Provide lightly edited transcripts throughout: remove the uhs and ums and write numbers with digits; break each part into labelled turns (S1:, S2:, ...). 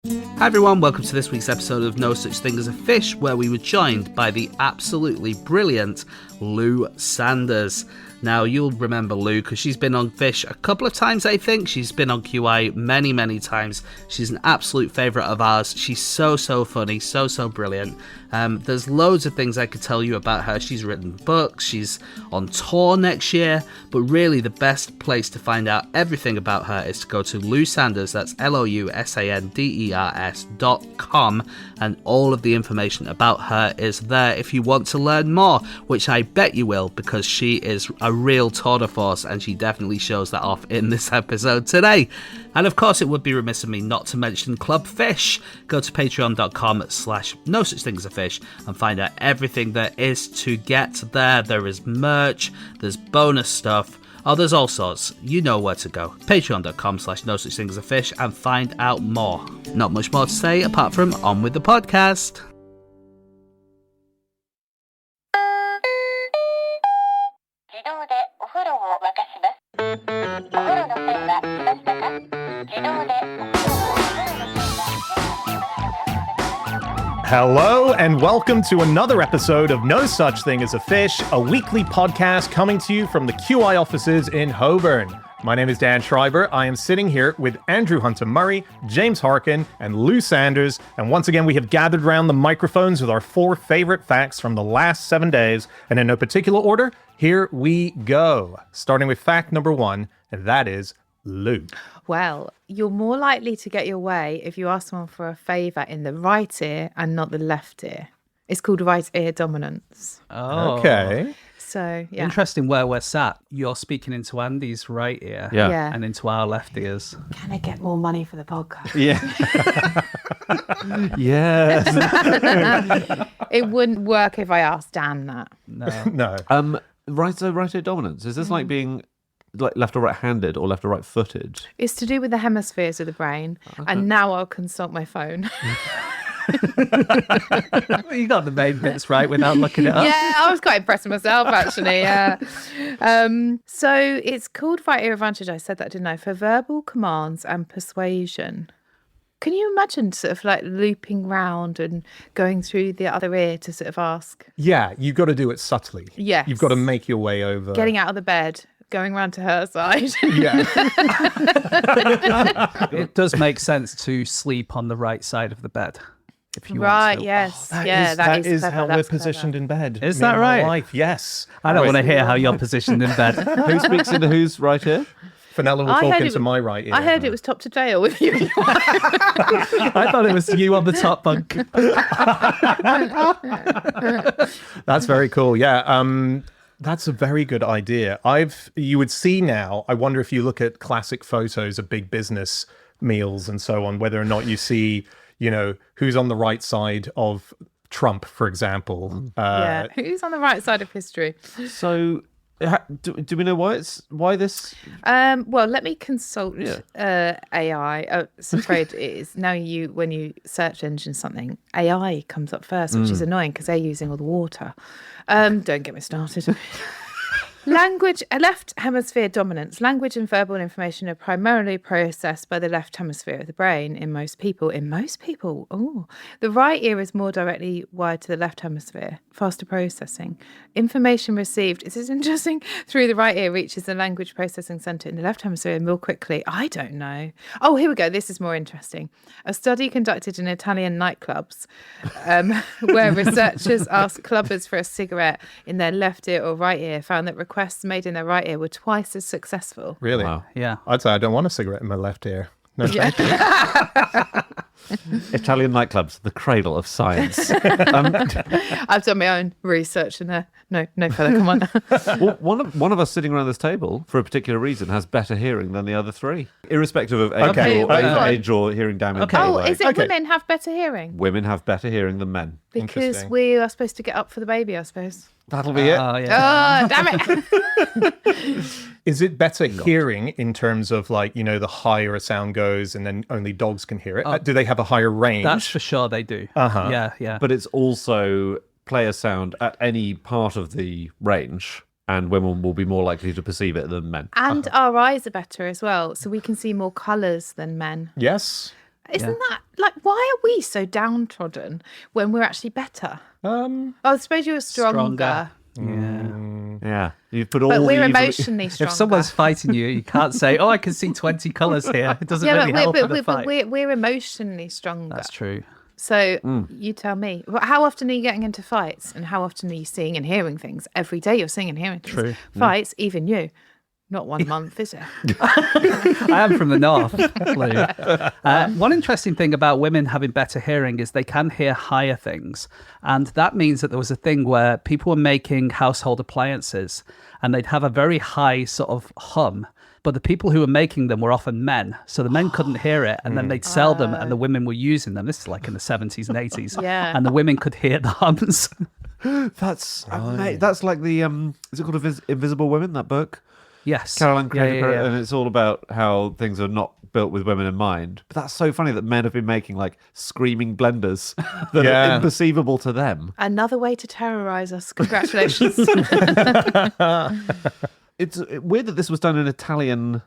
S1: Hi everyone, welcome to this week's episode of No Such Thing as a Fish, where we were joined by the absolutely brilliant Lou Sanders. Now, you'll remember Lou because she's been on Fish a couple of times, I think. She's been on QI many times. She's an absolute favourite of ours. She's so funny, so brilliant. There's loads of things I could tell you about her. She's written books, she's on tour next year, but really the best place to find out everything about her is to go to Lou Sanders, that's LOUSANDERS.com, and all of the information about her is there if you want to learn more, which I bet you will, because she is a real tour de force, and she definitely shows that off in this episode today. And of course, it would be remiss of me not to mention Club Fish. Go to patreon.com/no such thing as a fish and find out everything there is to get there. There is merch, there's bonus stuff, there's all sorts. You know where to go. Patreon.com/no such thing as a fish and find out more. Not much more to say apart from on with the podcast.
S2: Hello and welcome to another episode of No Such Thing as a Fish, a weekly podcast coming to you from the QI offices in Holborn. My name is Dan Schreiber. I am sitting here with Andrew Hunter-Murray, James Harkin, and Lou Sanders. And once again, we have gathered around the microphones with our 4 favorite facts from the last 7 days. And in no particular order, here we go. Starting with fact number 1, and that is Lou.
S3: Well, you're more likely to get your way if you ask someone for a favour in the right ear and not the left ear. It's called right ear dominance.
S1: Oh.
S2: Okay.
S3: So, yeah.
S1: Interesting where we're sat. You're speaking into Andy's right ear and into our left ears.
S3: Can I get more money for the podcast?
S2: Yeah. Yes.
S3: It wouldn't work if I asked Dan that.
S2: No.
S4: Right ear dominance. Is this like being like left or right-handed or left or right-footed?
S3: It's to do with the hemispheres of the brain. Okay. And now I'll consult my phone.
S1: You got the main bits right without looking it up.
S3: Yeah, I was quite impressed with myself, actually. Yeah. So it's called right ear advantage. I said that, didn't I? For verbal commands and persuasion. Can you imagine sort of like looping round and going through the other ear to sort of ask?
S2: Yeah, you've got to do it subtly.
S3: Yes.
S2: You've got to make your way over.
S3: Getting out of the bed, going round to her side.
S2: Yeah.
S1: It does make sense to sleep on the right side of the bed. If you
S3: right,
S1: want to.
S3: yes.
S2: That is
S3: clever,
S2: how we're
S3: that's
S2: positioned
S3: clever.
S2: in bed.
S1: Is that right?
S2: Life, yes.
S1: I don't want to hear how you're positioned in bed.
S4: Who speaks into whose right ear?
S2: Fenella will talk into my right ear.
S3: I heard it was top to tail with you.
S1: I thought it was you on the top bunk.
S2: That's very cool. Yeah. That's a very good idea. You would see now, I wonder if you look at classic photos of big business meals and so on, whether or not you see, who's on the right side of Trump, for example.
S3: Yeah, who's on the right side of history?
S4: So, do we know why this?
S3: Well, let me consult AI. Oh, it's afraid it is now. When you search engine something, AI comes up first, which is annoying because they're using all the water. Don't get me started. Language, left hemisphere dominance. Language and verbal information are primarily processed by the left hemisphere of the brain in most people. The right ear is more directly wired to the left hemisphere, faster processing. Information received, is this interesting? Through the right ear reaches the language processing centre in the left hemisphere more quickly. I don't know. Oh, here we go. This is more interesting. A study conducted in Italian nightclubs where researchers asked clubbers for a cigarette in their left ear or right ear found that requests made in their right ear were twice as successful.
S2: Really?
S4: Wow.
S1: Yeah.
S2: I'd say I don't want a cigarette in my left ear. No, thank you.
S4: Italian nightclubs, the cradle of science.
S3: I've done my own research in there. No further comment.
S4: Well, one of us sitting around this table, for a particular reason, has better hearing than the other 3, irrespective of age or hearing damage.
S1: Okay.
S3: Oh, is it women have better hearing?
S4: Women have better hearing than men.
S3: Because we are supposed to get up for the baby, I suppose.
S4: That'll be it.
S1: Oh, yeah.
S3: Oh, damn it.
S2: Is it better hearing in terms of the higher a sound goes and then only dogs can hear it? Do they have a higher range?
S1: That's for sure they do.
S2: Uh-huh.
S1: Yeah.
S4: But it's also play a sound at any part of the range, and women will be more likely to perceive it than men.
S3: And our eyes are better as well, so we can see more colours than men.
S2: Yes.
S3: Isn't that like, why are we so downtrodden when we're actually better? I suppose you're stronger.
S4: Yeah. You've put all
S3: But
S4: the
S3: we're
S4: evil-
S3: emotionally stronger.
S1: If someone's fighting you, you can't say, "Oh, I can see 20 colours here." It doesn't really help in a fight.
S3: but we're emotionally stronger.
S1: That's true.
S3: So you tell me, how often are you getting into fights, and how often are you seeing and hearing things? Every day you're seeing and hearing things.
S1: True.
S3: Fights, even you. Not 1 month, is it?
S1: I am from the north. One interesting thing about women having better hearing is they can hear higher things. And that means that there was a thing where people were making household appliances and they'd have a very high sort of hum. But the people who were making them were often men. So the men couldn't hear it. And then they'd sell them and the women were using them. This is like in the 70s and 80s.
S3: Yeah.
S1: And the women could hear the hums.
S4: That's that's like the is it called Invisible Women, that book?
S1: Yes.
S4: Caroline Craig,
S1: Yeah.
S4: and it's all about how things are not built with women in mind. But that's so funny that men have been making like screaming blenders that are imperceivable to them.
S3: Another way to terrorise us. Congratulations.
S4: It's weird that this was done in Italian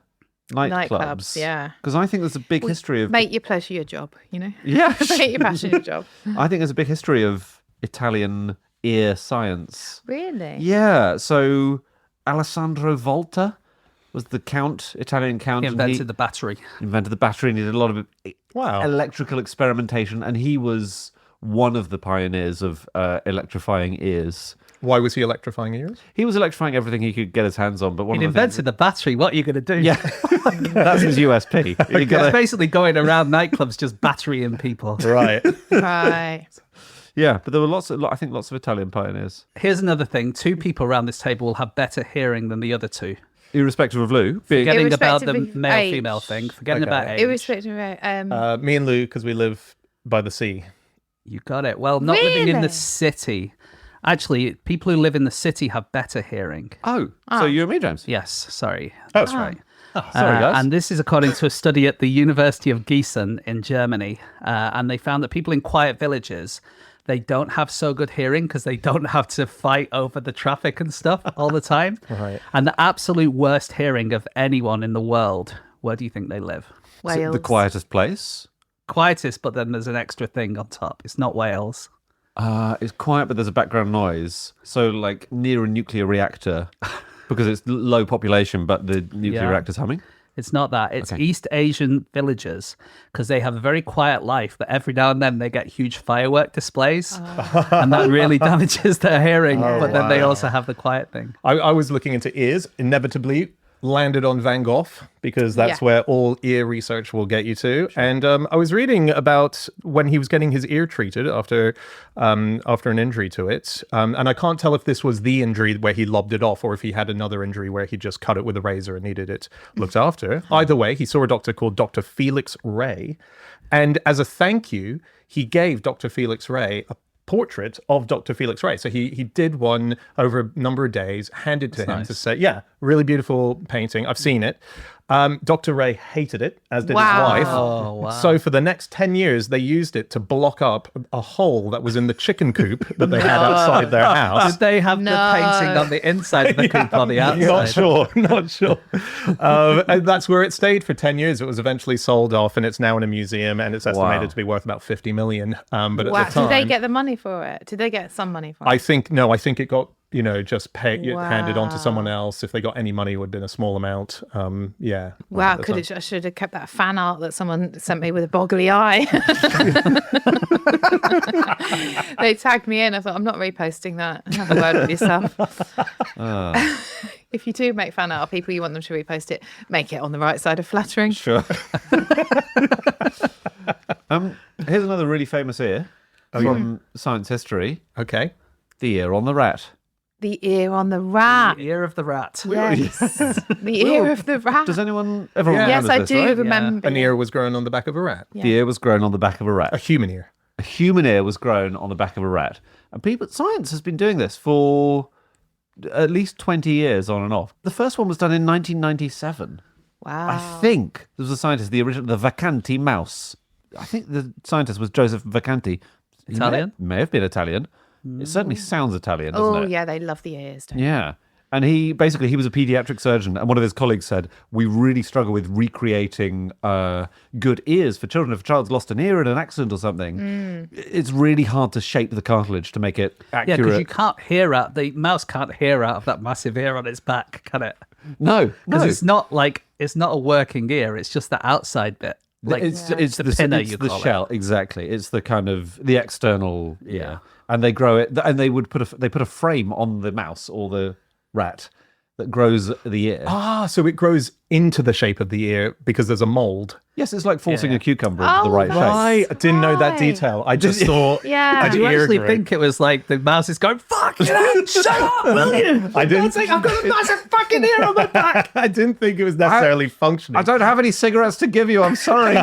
S4: nightclubs.
S3: Yeah.
S4: Because I think there's a big history of...
S3: Make your pleasure your job, you know?
S4: Yeah.
S3: Make your passion your job.
S4: I think there's a big history of Italian ear science.
S3: Really?
S4: Yeah. So Alessandro Volta was the Italian count.
S1: He invented the battery.
S4: Invented the battery, and he did a lot of electrical experimentation, and he was one of the pioneers of electrifying ears.
S2: Why was he electrifying ears?
S4: He was electrifying everything he could get his hands on, but
S1: He invented the battery. What are you going to do?
S4: Yeah, that's his USP.
S1: He's basically going around nightclubs just batterying people.
S2: Right.
S3: Right.
S4: Yeah, but there were lots of Italian pioneers.
S1: Here's another thing. 2 people around this table will have better hearing than the other 2.
S4: Irrespective of Lou.
S1: Forgetting about the
S3: Irrespective of
S1: male-female
S3: age.
S1: thing. Forgetting about age.
S3: Irrespective of
S2: Me and Lou, because we live by the sea.
S1: You got it. Well, not living in the
S3: Really?
S1: city. Actually, people who live in the city have better hearing.
S4: Oh, so you and me, James?
S1: Yes, sorry.
S2: Oh,
S1: That's right.
S4: Sorry, guys.
S1: And this is according to a study at the University of Gießen in Germany. And they found that people in quiet villages, they don't have so good hearing because they don't have to fight over the traffic and stuff all the time.
S2: Right.
S1: And the absolute worst hearing of anyone in the world, where do you think they live?
S3: Wales.
S4: The quietest place.
S1: Quietest, but then there's an extra thing on top. It's not Wales.
S4: It's quiet, but there's a background noise. So, like near a nuclear reactor, because it's low population, but the nuclear reactor's humming.
S1: It's not that. It's
S4: Okay.
S1: East Asian villages because they have a very quiet life, but every now and then they get huge firework displays, and that really damages their hearing. But then they also have the quiet thing.
S2: I was looking into ears, inevitably landed on Van Gogh because that's
S3: Yeah.
S2: where all ear research will get you to. And I was reading about when he was getting his ear treated after an injury to it. And I can't tell if this was the injury where he lobbed it off or if he had another injury where he just cut it with a razor and needed it looked after. Either way, he saw a doctor called Dr. Felix Ray. And as a thank you, he gave Dr. Felix Ray a portrait of Dr. Felix Ray. So he did one over a number of days, handed to him to say, yeah, really beautiful painting. I've seen it. Dr. Ray hated it, as did his
S3: Wow.
S2: wife.
S1: Oh, wow.
S2: So for the next 10 years, they used it to block up a hole that was in the chicken coop that they had outside their house.
S1: Did they have the painting on the inside of the coop or the outside?
S2: Not sure. And that's where it stayed for 10 years. It was eventually sold off and it's now in a museum and it's estimated
S4: Wow.
S2: to be worth about 50 million. But at
S3: Wow.
S2: the time,
S3: Did they get the money for it? Did they get some money for it?
S2: I think it got, just handed on to someone else. If they got any money, it would have been a small amount. Yeah.
S3: Wow,
S2: At the time.
S3: I should have kept that fan art that someone sent me with a boggly eye. They tagged me in. I thought, I'm not reposting that. Have a word with yourself. If you do make fan art of people, you want them to repost it, make it on the right side of flattering.
S4: Sure. Here's another really famous ear from science history.
S2: Okay.
S4: The ear on the rat.
S3: The ear on the rat.
S1: The ear of the rat.
S3: Yes. The ear of the rat.
S4: Does anyone ever
S3: Yes,
S4: remember
S3: I
S4: this,
S3: do
S4: right?
S3: remember.
S2: An ear was grown on the back of a rat.
S4: The ear was grown on the back of a
S2: A
S4: rat.
S2: human ear.
S4: A human ear was grown on the back of a rat. And science has been doing this for at least 20 years on and off. The first one was done in 1997.
S3: Wow.
S4: I think there was a scientist, the Vacanti mouse. I think the scientist was Joseph Vacanti. He
S1: Italian?
S4: may have been Italian. It certainly sounds Italian, doesn't
S3: Oh,
S4: it?
S3: yeah, they love the ears, don't they?
S4: Yeah. And he was a pediatric surgeon, and one of his colleagues said, we really struggle with recreating good ears for children. If a child's lost an ear in an accident or something, it's really hard to shape the cartilage to make it accurate.
S1: Yeah, because you can't hear out, the mouse can't hear out of that massive ear on its back, can it?
S4: No.
S1: Because it's not a working ear, it's just the outside bit. Like
S4: It's
S1: the pinner, you
S4: the
S1: call
S4: shell, exactly. It's the kind of the external ear, and they grow it, and they would put a frame on the mouse or the rat that grows the ear.
S2: So it grows into the shape of the ear because there's a mold.
S4: Yes, it's like forcing a cucumber into the right shape.
S2: Right. I didn't know that detail. I just thought
S3: Yeah.
S1: Do you actually think it was like the mouse is going, fuck it, shut up, will you?
S2: I didn't
S1: think I've got a massive fucking ear on my back.
S2: I didn't think it was necessarily functioning.
S4: I don't have any cigarettes to give you. I'm sorry.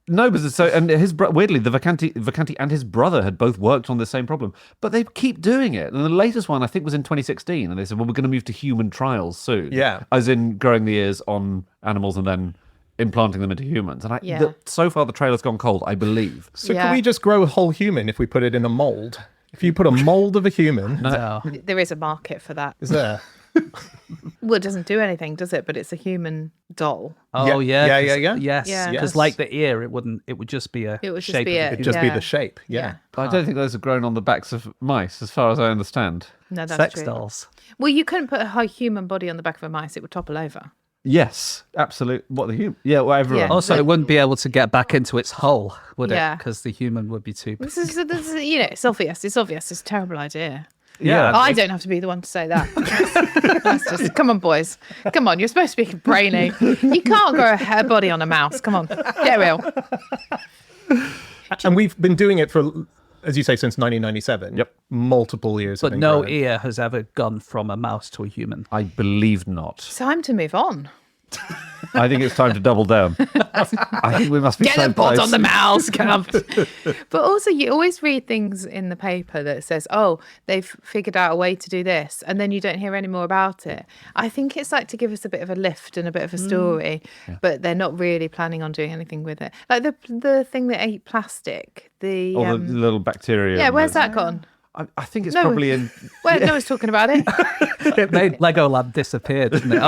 S4: No, but weirdly, the Vacanti and his brother had both worked on the same problem, but they keep doing it. And the latest one, I think, was in 2016, and they said, well, we're going to move to human trials soon.
S2: Yeah.
S4: As in growing the ears on animals and then implanting them into humans. And so far, the trailer's gone cold, I believe.
S2: So can we just grow a whole human if we put it in a mold? If you put a mold of a human,
S1: No.
S3: There is a market for that.
S2: is there?
S3: Well, it doesn't do anything, does it? But it's a human doll.
S1: Oh,
S2: Yeah.
S1: Yes.
S3: Yeah.
S1: Because like the ear, it would just be a
S3: It would just
S1: shape
S3: be
S1: of
S3: a-
S1: the
S2: It'd just be
S3: Yeah.
S2: the shape. Yeah.
S4: But I don't think those are grown on the backs of mice, as far as I understand.
S3: No, that's
S1: sex
S3: true.
S1: dolls.
S3: Well, you couldn't put a whole human body on the back of a mice; it would topple over.
S4: Yes, absolutely. What the human? Yeah, well, everyone.
S3: Yeah.
S1: Also, it wouldn't be able to get back into its hole, would
S3: Yeah.
S1: it? Because the human would be too big.
S3: This is it's obvious. It's obvious. It's a terrible idea.
S1: Yeah.
S3: I don't have to be the one to say that. That's just, come on, boys. Come on, you're supposed to be brainy. You can't grow a hair body on a mouse. Come on, get real.
S2: And we've been doing it for, as you say, since 1997.
S4: Yep.
S2: Multiple years. have
S1: But
S2: been
S1: no
S2: grown.
S1: ear has ever gone from a mouse to a human.
S4: I believe not.
S3: Time to move on.
S4: I think it's time to double down. I think we must be
S3: Get
S4: so
S3: the bod
S4: close.
S3: on the mouse, come. But also, you always read things in the paper that says, "Oh, they've figured out a way to do this," and then you don't hear any more about it. I think it's like to give us a bit of a lift and a bit of a story, but they're not really planning on doing anything with it. Like the thing that ate plastic. The
S4: Or the little bacteria.
S3: yeah, where's that gone?
S4: I think it's
S3: No.
S4: probably in.
S3: Well, no one's talking about it.
S1: It made Legoland disappear, didn't it?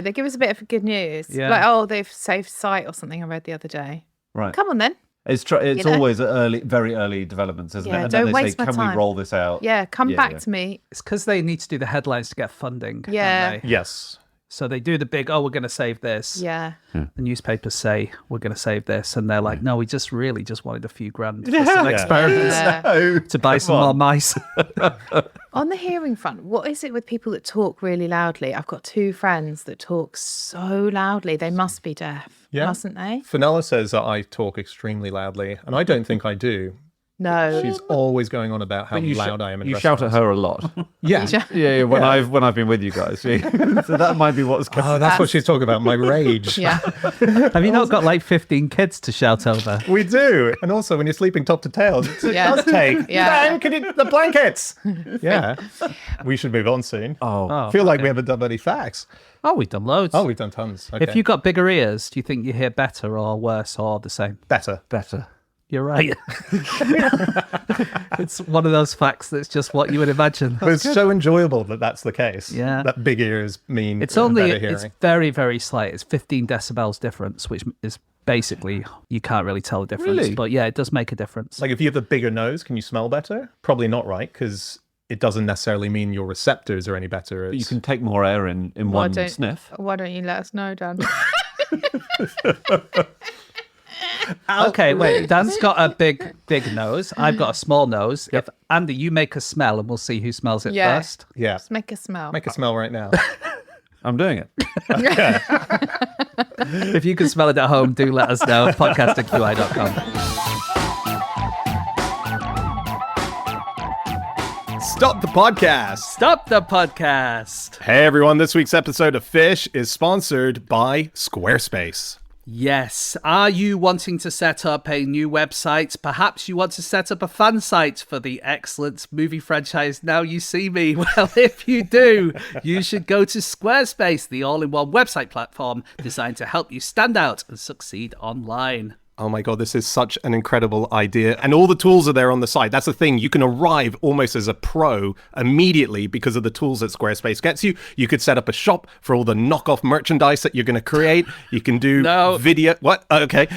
S3: They give us a bit of good news.
S1: Yeah.
S3: Like, oh, they've saved sight or something I read the other day.
S4: Right.
S3: Come on then.
S4: It's
S3: You know?
S4: always very early developments, isn't
S3: Yeah,
S4: it? And
S3: don't
S4: then they
S3: waste
S4: say,
S3: my
S4: can we
S3: time.
S4: roll this out?
S3: Yeah, come back
S4: yeah.
S3: to me.
S1: It's because they need to do the headlines to get funding. don't
S3: Yeah.
S1: they?
S2: Yes.
S1: So they do the big, we're going to save this.
S3: Yeah.
S1: The newspapers say, we're going to save this. And they're like, no, we just wanted a few grand for some experiments
S3: Yeah.
S1: to buy some more mice.
S3: On the hearing front, what is it with people that talk really loudly? I've got two friends that talk so loudly. They must be deaf, mustn't they?
S2: Fenella says that I talk extremely loudly, and I don't think I do.
S3: No.
S2: She's always going on about how
S4: You
S2: loud I am in
S4: You shout at
S2: restaurants.
S4: her a lot.
S2: Yeah.
S4: yeah, when I've been with you guys. So that might be what's coming.
S2: Oh, that's what she's talking about, my rage.
S3: Yeah.
S1: Have you not got like 15 kids to shout over?
S2: We do. And also, when you're sleeping top to tail, it
S3: Yeah.
S2: does take.
S3: Yeah.
S2: Dan, can you, the blankets. Yeah. We should move on soon. I feel like we haven't done any facts.
S1: Oh, we've done loads.
S2: Oh, we've done tons. Okay.
S1: If you've got bigger ears, do you think you hear better or worse or the same?
S2: Better.
S1: You're right. It's one of those facts that's just what you would imagine.
S2: But it's so enjoyable that that's the case.
S1: Yeah.
S2: That big ears mean
S1: It's only,
S2: better hearing.
S1: it's very, very slight. It's 15 decibels difference, which is basically, you can't really tell the difference.
S4: Really?
S1: But yeah, it does make a difference.
S2: Like if you have a bigger nose, can you smell better? Probably not, right? Because it doesn't necessarily mean your receptors are any better.
S4: You
S2: It's-
S4: can take more air in one sniff.
S3: Why don't you let us know, Dan?
S1: Okay, wait. Dan's got a big nose. I've got a small nose. If Andy, you make a smell, and we'll see who smells it
S3: Yeah.
S1: first.
S2: Yeah.
S3: Just make a smell.
S2: Make a smell right now.
S4: I'm doing it.
S1: If you can smell it at home, do let us know. Podcast@qi.com.
S2: Stop the podcast.
S1: Stop the podcast.
S2: Hey everyone, this week's episode of Fish is sponsored by Squarespace.
S1: Yes. Are you wanting to set up a new website? Perhaps you want to set up a fan site for the excellent movie franchise Now You See Me. Well, if you do, you should go to Squarespace, the all-in-one website platform designed to help you stand out and succeed online.
S2: Oh my God, this is such an incredible idea. And all the tools are there on the site. That's the thing. You can arrive almost as a pro immediately because of the tools that Squarespace gets you. You could set up a shop for all the knockoff merchandise that you're going to create. You can do video. What? Okay.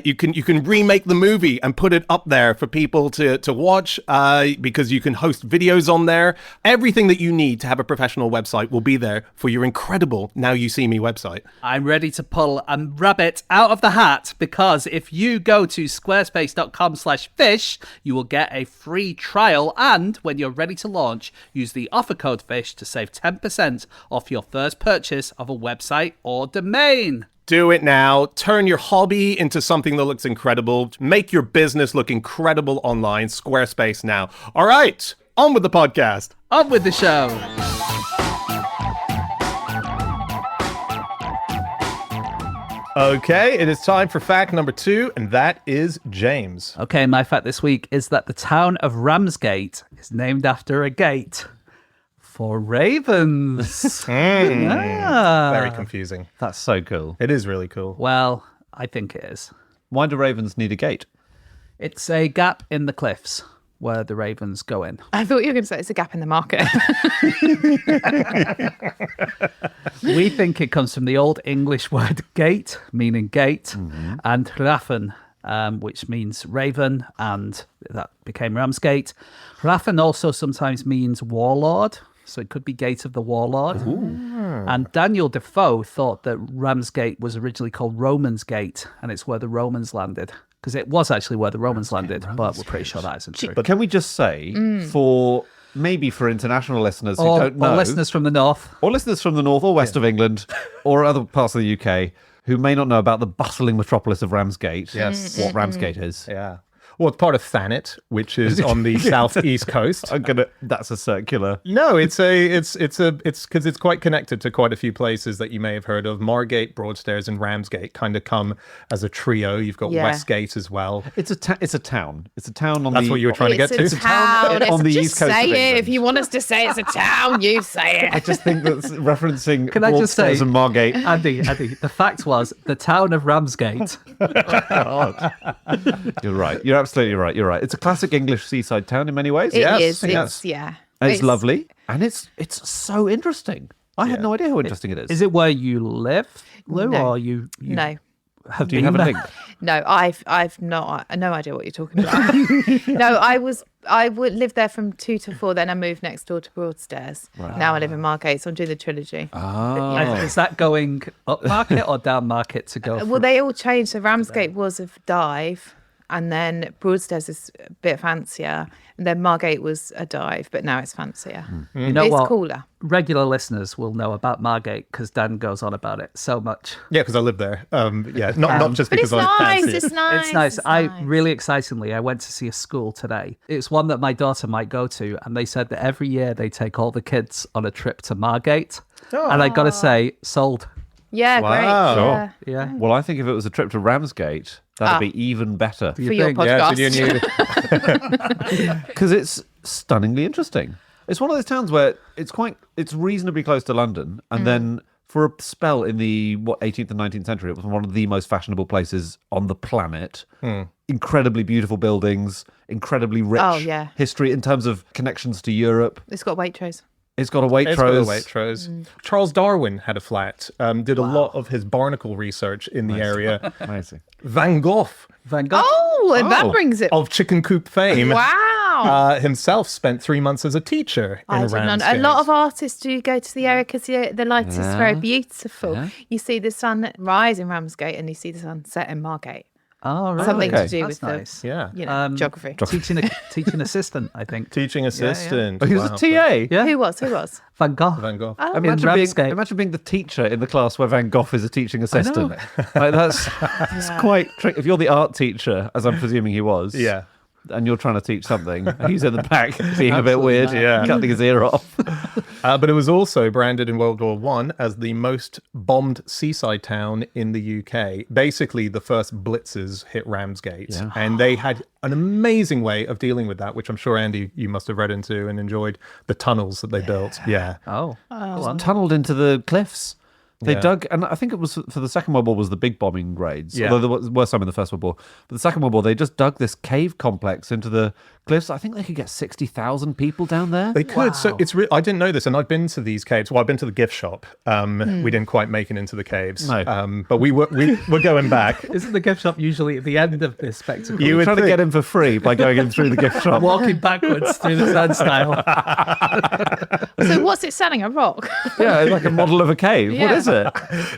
S2: You can remake the movie and put it up there for people to watch because you can host videos on there. Everything that you need to have a professional website will be there for your incredible Now You See Me website.
S1: I'm ready to pull a rabbit out of the hat because if you go to squarespace.com/fish, you will get a free trial. And when you're ready to launch, use the offer code FISH to save 10% off your first purchase of a website or domain.
S2: Do it now. Turn your hobby into something that looks incredible. Make your business look incredible online. Squarespace now. All right, on with the podcast.
S1: On with the show.
S2: Okay, it is time for fact number 2, and that is James.
S1: Okay, my fact this week is that the town of Ramsgate is named after a gate for ravens.
S2: Very confusing.
S4: That's so cool.
S2: It is really cool.
S1: Well, I think it is.
S4: Why do ravens need a gate?
S1: It's a gap in the cliffs where the ravens go in.
S3: I thought you were going to say it's a gap in the market.
S1: We think it comes from the Old English word gate, meaning gate, and rafen, which means raven, and that became Ramsgate. Rafen also sometimes means warlord, so it could be Gate of the Warlord. And Daniel Defoe thought that Ramsgate was originally called Romans Gate, and it's where the Romans landed. Because it was actually where the Romans landed, but we're pretty sure that isn't true.
S4: But can we just say, for international listeners who don't know,
S1: or listeners from the north,
S4: or west of England, or other parts of the UK, who may not know about the bustling metropolis of Ramsgate, what Ramsgate is.
S2: Yeah. Well, it's part of Thanet, which is on the southeast coast.
S4: That's a circular.
S2: No, it's because it's quite connected to quite a few places that you may have heard of. Margate, Broadstairs, and Ramsgate kind of come as a trio. You've got Westgate as well.
S4: It's a town. It's a town on
S2: That's what you were trying to get to.
S3: It's a town
S4: on the
S3: just
S4: east coast of
S3: say it.
S4: England.
S3: If you want us to say it's a town, you say it.
S4: I just think that's referencing
S1: Can I just say,
S4: Broadstairs and Margate.
S1: Andy, the fact was the town of Ramsgate.
S4: You're right. You're absolutely right. You're right. It's a classic English seaside town in many ways.
S3: It
S2: Yes,
S3: is.
S2: yes.
S4: It's lovely, and it's so interesting. I had no idea how interesting it is.
S1: Is it where you live, Lou,
S3: No.
S1: or you
S3: No.
S1: have
S4: Do you
S1: been
S4: have a
S1: there?
S4: link?
S3: No, I've no idea what you're talking about. No, I would live there from 2 to 4. Then I moved next door to Broadstairs. Now I live in Margate, so I'm doing the trilogy.
S1: And is that going up market or down market to go?
S3: Well, they all changed. So Ramsgate was a dive, and then Broadstairs is a bit fancier, and then Margate was a dive, but now it's fancier.
S1: You know
S3: It's
S1: what?
S3: cooler.
S1: Regular listeners will know about Margate because Dan goes on about it so much.
S2: Yeah, because I live there. Not just
S3: But
S2: because
S3: it's
S2: I
S3: nice.
S2: fancy it.
S3: It's nice.
S1: It's nice.
S3: It's
S1: I
S3: nice.
S1: really excitingly, I went to see a school today. It's one that my daughter might go to, and they said that every year they take all the kids on a trip to Margate. And I got to say, sold.
S3: Yeah,
S2: Wow.
S3: great.
S4: Sure.
S1: Yeah.
S4: Well, I think if it was a trip to Ramsgate, that'd be even better
S3: For your
S1: think?
S3: podcast.
S2: Yeah, so you knew.
S4: because it's stunningly interesting. It's one of those towns where it's reasonably close to London, and then for a spell in the 18th and 19th century, it was one of the most fashionable places on the planet. Incredibly beautiful buildings, incredibly rich history in terms of connections to Europe.
S3: It's got Waitrose.
S4: It's got a
S2: It's got a
S4: Waitrose.
S2: Waitrose. Charles Darwin had a flat, did a lot of his barnacle research in the area.
S4: Amazing.
S2: Van Gogh
S1: Van Gogh.
S3: Oh, and that
S4: Oh.
S3: brings it.
S2: of Chicken Coop fame
S3: Wow.
S2: himself spent 3 months as a teacher in
S3: I didn't know.
S2: Ramsgate.
S3: A lot of artists do go to the area because the light is very beautiful.
S4: Yeah.
S3: You see the sun rise in Ramsgate and you see the sun set in Margate.
S1: Oh, right.
S3: Something
S4: okay.
S3: to do
S1: That's
S3: with
S1: nice.
S2: Yeah.
S3: the geography.
S1: Teaching assistant, I think.
S2: Teaching assistant.
S4: Oh, he was
S2: Wow.
S4: a TA.
S1: Yeah.
S3: Who was?
S1: Van Gogh.
S2: Van Gogh.
S3: Oh.
S1: In
S4: Imagine
S1: Ramsgate.
S4: being the teacher in the class where Van Gogh is a teaching assistant. Like that's quite tricky. If you're the art teacher, as I'm presuming he was,
S2: Yeah.
S4: and you're trying to teach something, he's in the back being a bit weird,
S2: Yeah.
S4: cutting his ear off.
S2: But it was also branded in World War One as the most bombed seaside town in the UK. Basically, the first blitzes hit Ramsgate, and they had an amazing way of dealing with that, which I'm sure, Andy, you must have read into and enjoyed. The tunnels that they built. Yeah.
S1: Oh. Go on.
S4: Tunneled into the cliffs. They
S2: Yeah.
S4: dug, and I think it was for the Second World War was the big bombing raids.
S2: Yeah.
S4: Although there were some in the First World War, but the Second World War they just dug this cave complex into the cliffs. I think they could get 60,000 people down there.
S2: They could. So it's I didn't know this, and I've been to these caves. Well, I've been to the gift shop. We didn't quite make it into the caves.
S4: No.
S2: But we're going back.
S1: Isn't the gift shop usually at the end of this spectacle?
S2: You
S4: We're
S2: would
S4: trying to
S2: think.
S4: get in for free by going in through the gift shop.
S1: Walking backwards through the turnstile.
S3: So what's it selling? A rock?
S4: Yeah, like a model of a cave. What
S3: Yeah.
S4: is it?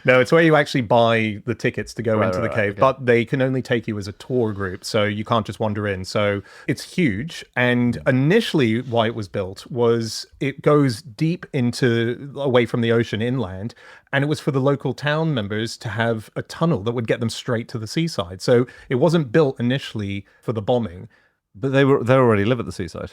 S2: No, it's where you actually buy the tickets to go into the
S4: right,
S2: cave,
S4: okay.
S2: but they can only take you as a tour group, so you can't just wander in. So it's huge. And initially, why it was built was it goes deep away from the ocean inland, and it was for the local town members to have a tunnel that would get them straight to the seaside. So it wasn't built initially for the bombing.
S4: But they already live at the seaside.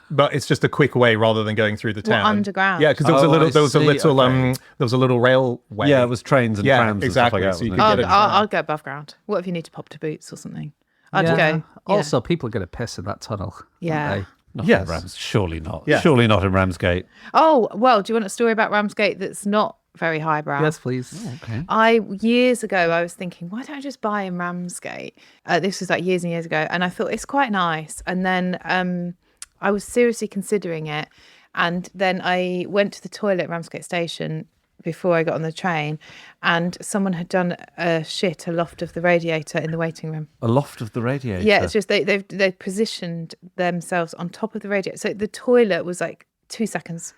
S2: But it's just a quick way rather than going through the
S3: Well,
S2: town.
S3: underground.
S2: Yeah, because there was a little railway.
S4: Yeah, it was trains and
S2: Yeah,
S4: trams
S2: exactly.
S4: and stuff
S2: So you
S4: like
S2: could
S4: that.
S2: get a
S3: I'll go above ground. What if you need to pop to boots or something? I'd go. Yeah.
S1: Also, people are going to piss in that tunnel.
S3: Yeah.
S1: aren't
S4: Not
S2: Yes.
S4: in surely not.
S2: Yeah.
S4: Surely not in Ramsgate.
S3: Oh, well, do you want a story about Ramsgate that's not very highbrow?
S1: they? Yes, please.
S4: Okay.
S3: Years ago, I was thinking, why don't I just buy in Ramsgate? This was like years and years ago. And I thought it's quite nice. And then I was seriously considering it. And then I went to the toilet at Ramsgate Station before I got on the train. And someone had done a loft of the radiator in the waiting room.
S4: A loft of the radiator.
S3: Yeah, it's just they positioned themselves on top of the radiator. So the toilet was like 2 seconds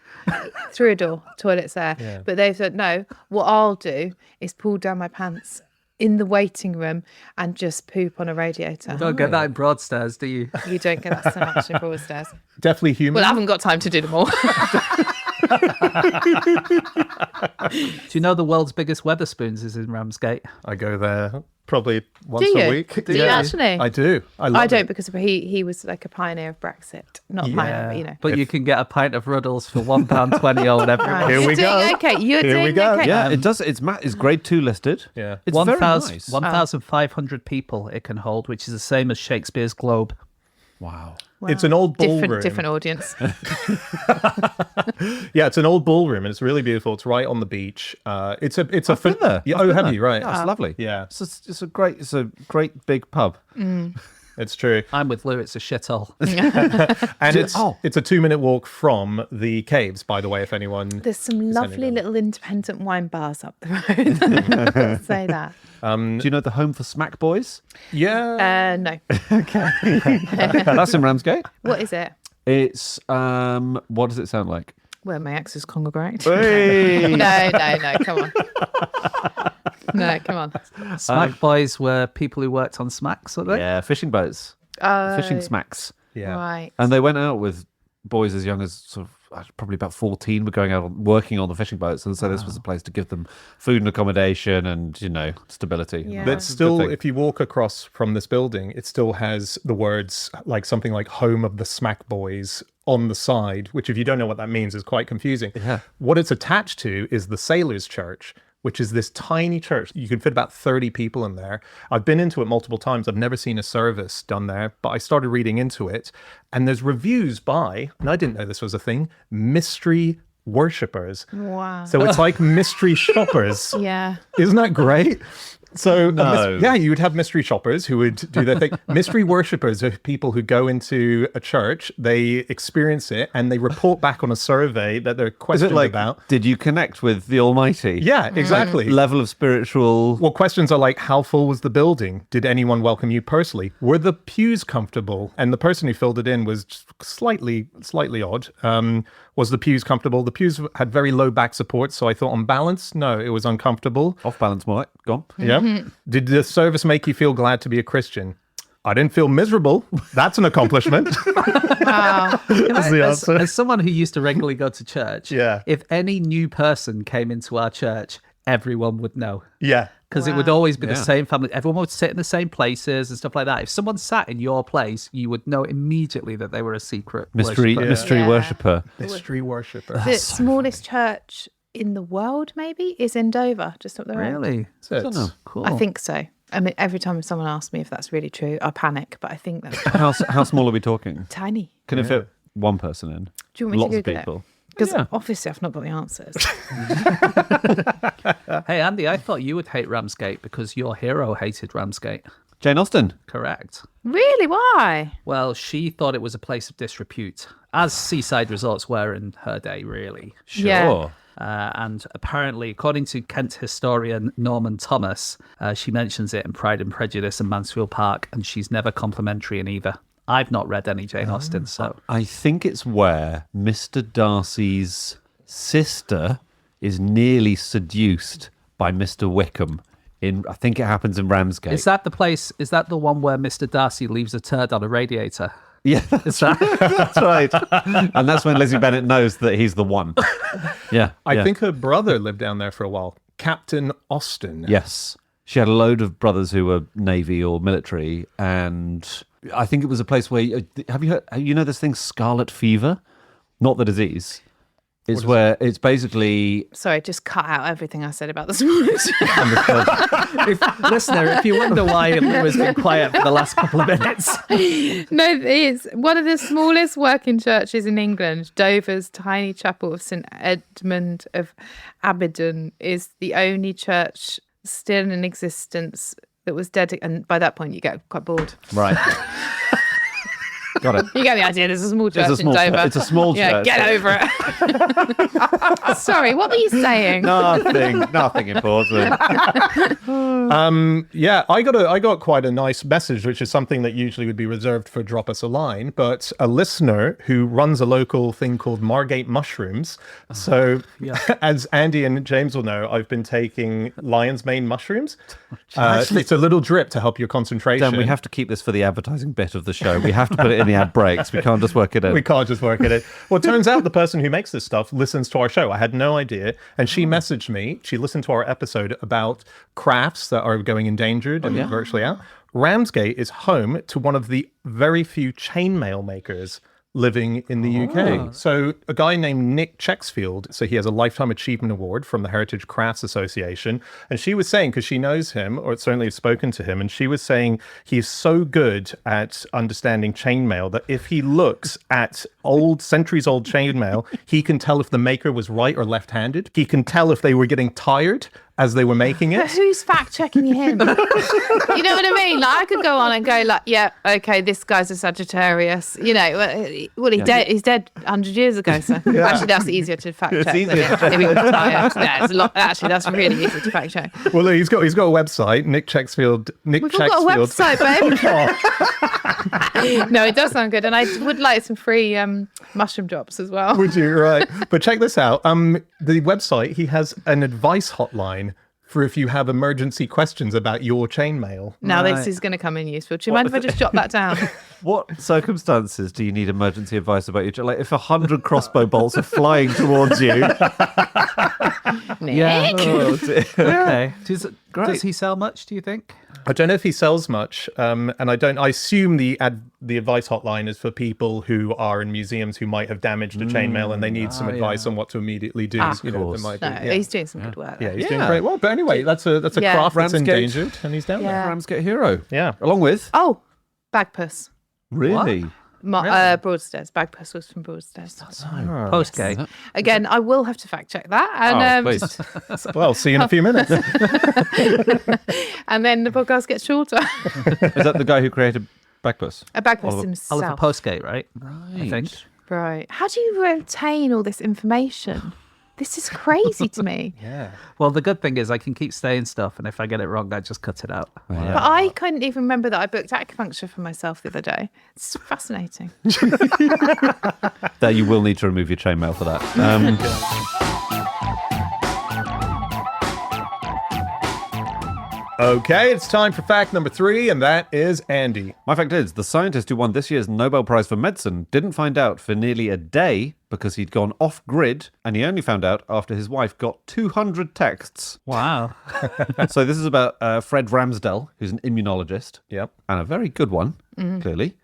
S3: through a door, toilet's there.
S2: Yeah.
S3: But they said, no, what I'll do is pull down my pants in the waiting room and just poop on a radiator.
S1: Don't get that in Broadstairs, do you?
S3: You don't get that so much in Broadstairs.
S2: Definitely human.
S3: Well, I haven't got time to do them all.
S1: Do you know the world's biggest Weatherspoons is in Ramsgate?
S2: I go there probably once
S3: Do
S2: a
S3: you?
S2: week.
S3: Do you actually?
S2: I do. I love
S3: I don't
S2: it.
S3: because he was like a pioneer of Brexit. Not a pioneer, but you know.
S1: But you can get a pint of Ruddles for £1.20 or whatever.
S3: Right.
S2: Here
S3: You're
S2: we
S3: doing
S2: go.
S3: Okay, you're
S2: Here we
S3: doing
S2: go.
S3: okay.
S4: Yeah, it does. It's grade 2 listed.
S2: Yeah.
S4: It's very nice.
S1: 1,500 people it can hold, which is the same as Shakespeare's Globe.
S4: Wow.
S2: It's an old ballroom.
S3: Different audience.
S2: Yeah, it's an old ballroom, and it's really beautiful. It's right on the beach. It's a
S4: I've been there.
S2: Yeah,
S4: I've
S2: oh,
S4: been
S2: have
S4: there.
S2: you? Right.
S4: Yeah, it's lovely.
S2: Yeah.
S4: It's a great big pub.
S2: It's true.
S1: I'm with Lou, it's a shithole.
S2: And it's a 2-minute walk from the caves, by the way, if anyone...
S3: There's some
S2: is
S3: lovely
S2: anyone.
S3: little independent wine bars up the road. I'll say that.
S4: Do you know the home for Smack Boys?
S2: Yeah.
S3: No.
S4: That's in Ramsgate.
S3: What is it?
S4: It's what does it sound like?
S3: Where my exes congregate.
S4: Hey!
S3: No, come on. No, come on.
S1: Smack Boys were people who worked on smacks, were they?
S4: Yeah, fishing boats, fishing smacks,
S2: Yeah.
S3: Right.
S4: and they went out with boys as young as sort of probably about 14 were going out working on the fishing boats, and so this was a place to give them food and accommodation and stability.
S3: Yeah.
S2: But
S3: It's
S4: It's a good
S2: still,
S4: thing.
S2: if you walk across from this building, it still has the words like something like "Home of the Smack Boys" on the side, which if you don't know what that means is quite confusing.
S4: Yeah.
S2: What it's attached to is the Sailors' Church, which is this tiny church. You could fit about 30 people in there. I've been into it multiple times. I've never seen a service done there, but I started reading into it, and there's reviews by, and I didn't know this was a thing, mystery worshippers.
S3: Wow.
S2: So it's like mystery shoppers.
S3: Yeah.
S2: Isn't that great? So,
S4: No.
S2: yeah, you would have mystery shoppers who would do their thing. Mystery worshippers are people who go into a church, they experience it, and they report back on a survey that they're
S4: Is
S2: questioned
S4: it like,
S2: about.
S4: did you connect with the Almighty?
S2: Yeah, exactly.
S4: Level of spiritual.
S2: Well, questions are like, how full was the building? Did anyone welcome you personally? Were the pews comfortable? And the person who filled it in was just slightly odd. Was the pews comfortable? The pews had very low back support, so I thought on balance, no, it was uncomfortable.
S4: Off balance, more like. Gone.
S2: Yeah. Did the service make you feel glad to be a Christian? I didn't feel miserable. That's an accomplishment.
S3: Wow.
S2: That's the answer.
S1: As someone who used to regularly go to church,
S2: Yeah.
S1: if any new person came into our church, everyone would know.
S2: Yeah.
S1: Because it would
S3: Wow.
S1: always be the
S4: Yeah.
S1: same family. Everyone would sit in the same places and stuff like that. If someone sat in your place, you would know immediately that they were a secret
S4: Mystery
S1: worshipper.
S3: Yeah.
S4: worshipper.
S2: Mystery worshipper.
S3: The smallest church in the world, maybe, is in Dover, just up the road.
S1: Really?
S2: That's it.
S4: don't know.
S1: Cool.
S3: I think so. I mean, every time someone asks me if that's really true, I panic, but I think that's
S4: How small are we talking?
S3: tiny.
S4: Can it fit one person in?
S3: Do you want me
S4: Lots
S3: to
S4: of
S3: Google
S4: people.
S3: Because obviously I've not got the answers.
S1: Hey, Andy, I thought you would hate Ramsgate because your hero hated Ramsgate.
S4: Jane Austen.
S1: Correct.
S3: Really? Why?
S1: Well, she thought it was a place of disrepute, as seaside resorts were in her day, really.
S4: Sure.
S3: Yeah.
S1: And apparently, according to Kent historian Norman Thomas, she mentions it in Pride and Prejudice and Mansfield Park, and she's never complimentary in either. I've not read any Jane Austen, so...
S4: I think it's where Mr. Darcy's sister is nearly seduced by Mr. Wickham. I think it happens in Ramsgate.
S1: Is that the place? Is that the one where Mr. Darcy leaves a turd on a radiator?
S4: Yeah, that's right. And that's when Lizzie Bennet knows that he's the one. Yeah.
S2: I think her brother lived down there for a while. Captain Austen.
S4: Yes. She had a load of brothers who were Navy or military, and I think it was a place where... Have you heard... You know this thing, scarlet fever? Not the disease. It's where it's basically...
S3: Sorry, just cut out everything I said about the smallest.
S1: Listener, if you wonder why Lou has been quiet for the last couple of minutes.
S3: No, it's one of the smallest working churches in England. Dover's tiny chapel of St Edmund of Abingdon is the only church still in existence that was dedicated. And by that point, you get quite bored.
S4: Right. Got it.
S3: You get the idea. There's a small church
S4: It's a small
S3: in Dover.
S4: It's a small church.
S3: Get over it. Sorry, what were you saying?
S4: Nothing important.
S2: I got quite a nice message, which is something that usually would be reserved for Drop Us a Line, but a listener who runs a local thing called Margate mushrooms. So as Andy and James will know, I've been taking lion's mane mushrooms. It's a little drip to help your concentration.
S4: Dan, we have to keep this for the advertising bit of the show. We have to put it in the ad breaks. We can't just work it in.
S2: We can't just work it in. Well, it turns out the person who makes this stuff listens to our show. I had no idea. And she messaged me. She listened to our episode about crafts that are going endangered and virtually out. Ramsgate is home to one of the very few chainmail makers living in the UK. So a guy named Nick Chexfield, so he has a Lifetime Achievement Award from the Heritage Crafts Association. And she was saying, because she knows him, or certainly has spoken to him, and she was saying he's so good at understanding chainmail that if he looks at centuries-old chainmail, he can tell if the maker was right or left-handed. He can tell if they were getting tired as they were making it.
S3: But who's fact-checking him? You know what I mean? Like, I could go on and go like, yeah, okay, this guy's a Sagittarius. You know, well, he's dead 100 years ago, so actually that's easier to fact-check.
S4: It's easier.
S3: If he was tired. Yeah, it's a lot. Actually, that's really easy to fact-check.
S2: Well, he's got a website, Nick Chexfield.
S3: We've all got a website, babe. No, it does sound good, and I would like some free mushroom drops as well.
S2: Would you? Right. But check this out. The website, he has an advice hotline for if you have emergency questions about your chainmail.
S3: Now this is going to come in useful. Do you mind if I just jot that down?
S4: What circumstances do you need emergency advice about your... Like, if 100 crossbow bolts are flying towards you...
S3: Nick?
S1: Yeah. Okay. Does he sell much, do you think?
S2: I don't know if he sells much, and I assume the advice hotline is for people who are in museums who might have damaged a chainmail and they need some advice on what to immediately do.
S3: He's doing some good work.
S2: Yeah, he's doing great work. But anyway, that's a craft that's endangered, and he's down there.
S4: Ramsgate hero.
S2: Yeah.
S4: Along with...
S3: Oh, Bagpuss.
S4: Really?
S3: Broadstairs. Bagpuss was from Broadstairs.
S1: Postgate.
S3: Again, I will have to fact check that. And,
S4: please.
S2: Well, see you in a few minutes.
S3: and then the podcast gets shorter.
S4: Is that the guy who created Bagpuss?
S3: A Bagpuss himself.
S1: Oliver Postgate, right? I think.
S3: Right. How do you retain all this information? This is crazy to me.
S2: Yeah.
S1: Well, the good thing is I can keep saying stuff, and if I get it wrong, I just cut it out.
S4: Yeah.
S3: But I couldn't even remember that I booked acupuncture for myself the other day. It's fascinating.
S4: That you will need to remove your chainmail for that.
S2: Okay, it's time for fact number 3, and that is Andy.
S4: My fact is, the scientist who won this year's Nobel Prize for Medicine didn't find out for nearly a day because he'd gone off-grid, and he only found out after his wife got 200 texts.
S1: Wow.
S4: So this is about Fred Ramsdell, who's an immunologist.
S2: Yep.
S4: And a very good one, clearly.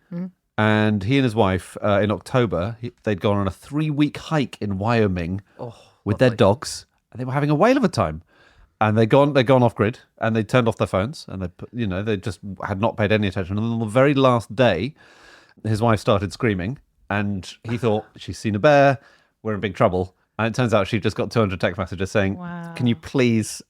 S4: And he and his wife, in October, they'd gone on a 3-week hike in Wyoming with their dogs, and they were having a whale of a time. And they'd gone off grid, and they turned off their phones, and they just had not paid any attention. And on the very last day, his wife started screaming, and he thought she's seen a bear. we're in big trouble. And it turns out she just got 200 text messages saying,
S3: Wow.
S4: can you please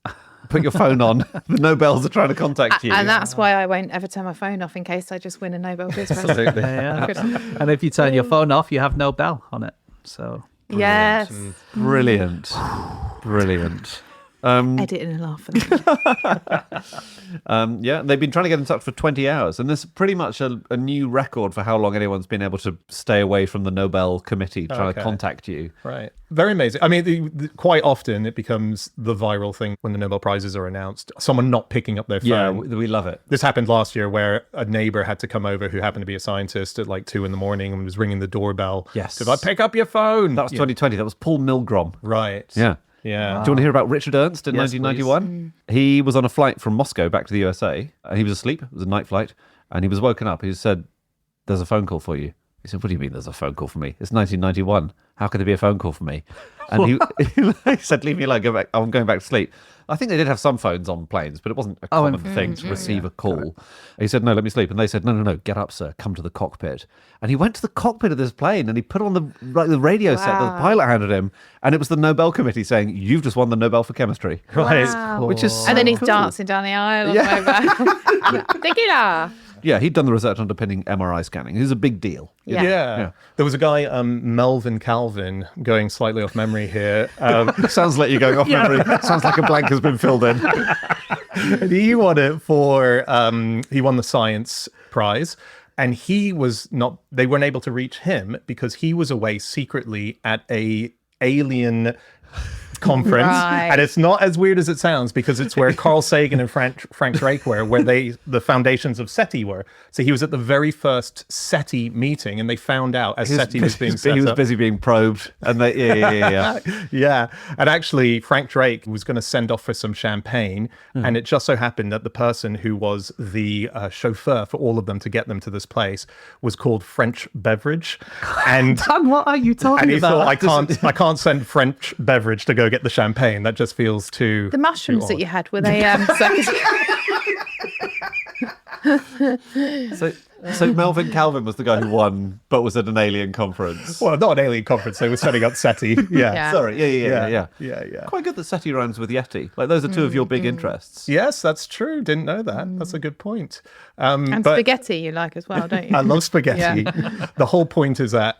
S4: put your phone on? The Nobels are trying to contact you.
S3: And that's why I won't ever turn my phone off in case I just win a Nobel Peace Prize.
S4: Absolutely.
S1: And if you turn your phone off, you have no bell on it. So
S3: Yes.
S4: Brilliant. Brilliant.
S3: Editing and laughing.
S4: Yeah, they've been trying to get in touch for 20 hours, and there's pretty much a new record for how long anyone's been able to stay away from the Nobel Committee trying to contact you.
S2: Right. Very amazing. I mean, quite often it becomes the viral thing when the Nobel Prizes are announced. Someone not picking up their phone.
S4: Yeah, we love it.
S2: This happened last year where a neighbor had to come over who happened to be a scientist at like 2 a.m. and was ringing the doorbell.
S4: Yes.
S2: If I pick up your phone.
S4: That was 2020. That was Paul Milgrom.
S2: Right.
S4: Yeah.
S2: Yeah.
S4: Do you want to hear about Richard Ernst in
S1: Yes,
S4: 1991? He was on a flight from Moscow back to the USA, and he was asleep. It was a night flight, and he was woken up. He said, there's a phone call for you. He said, what do you mean there's a phone call for me? It's 1991. How could there be a phone call for me? And he said, leave me alone. Go back. I'm going back to sleep. I think they did have some phones on planes, but it wasn't a common thing to receive a call. He said, no, let me sleep. And they said, no, get up, sir. Come to the cockpit. And he went to the cockpit of this plane and he put on the radio set that the pilot handed him. And it was the Nobel Committee saying, you've just won the Nobel for chemistry.
S2: Right.
S3: Wow.
S4: Which is so
S3: And then he's
S4: cool.
S3: dancing down the aisle on the way back. Tequila.
S4: Yeah, he'd done the research underpinning MRI scanning. It was a big deal.
S3: Yeah.
S2: There was a guy, Melvin Calvin, going slightly off memory here.
S4: Sounds like you're going off memory. Sounds like a blank has been filled in.
S2: He won it for, he won the science prize. And he was not, they weren't able to reach him because he was away secretly at a alien conference.
S3: Right.
S2: And it's not as weird as it sounds because it's where Carl Sagan and Frank Drake were, where the foundations of SETI were. So he was at the very first SETI meeting and they found out as SETI was being set
S4: He was
S2: up.
S4: busy being probed. And they, yeah.
S2: Yeah. And actually, Frank Drake was going to send off for some champagne. And it just so happened that the person who was the chauffeur for all of them to get them to this place was called French Beverage. And
S1: Dan, what are you talking
S2: and he
S1: about?
S2: thought, I can't send French Beverage to go get the champagne. That just feels too.
S3: The mushrooms
S2: too
S3: that
S2: odd.
S3: you had, were they
S4: So Melvin Calvin was the guy who won, but was at an alien conference.
S2: Well, not an alien conference. They were setting up SETI. Yeah.
S3: Yeah.
S4: Sorry, yeah.
S2: Yeah.
S4: Quite good that SETI rhymes with Yeti. Like, those are two of your big interests.
S2: Yes, that's true. Didn't know that. That's a good point.
S3: and
S2: But
S3: spaghetti you like as well, don't you?
S2: I love spaghetti.
S3: Yeah.
S2: The whole point is that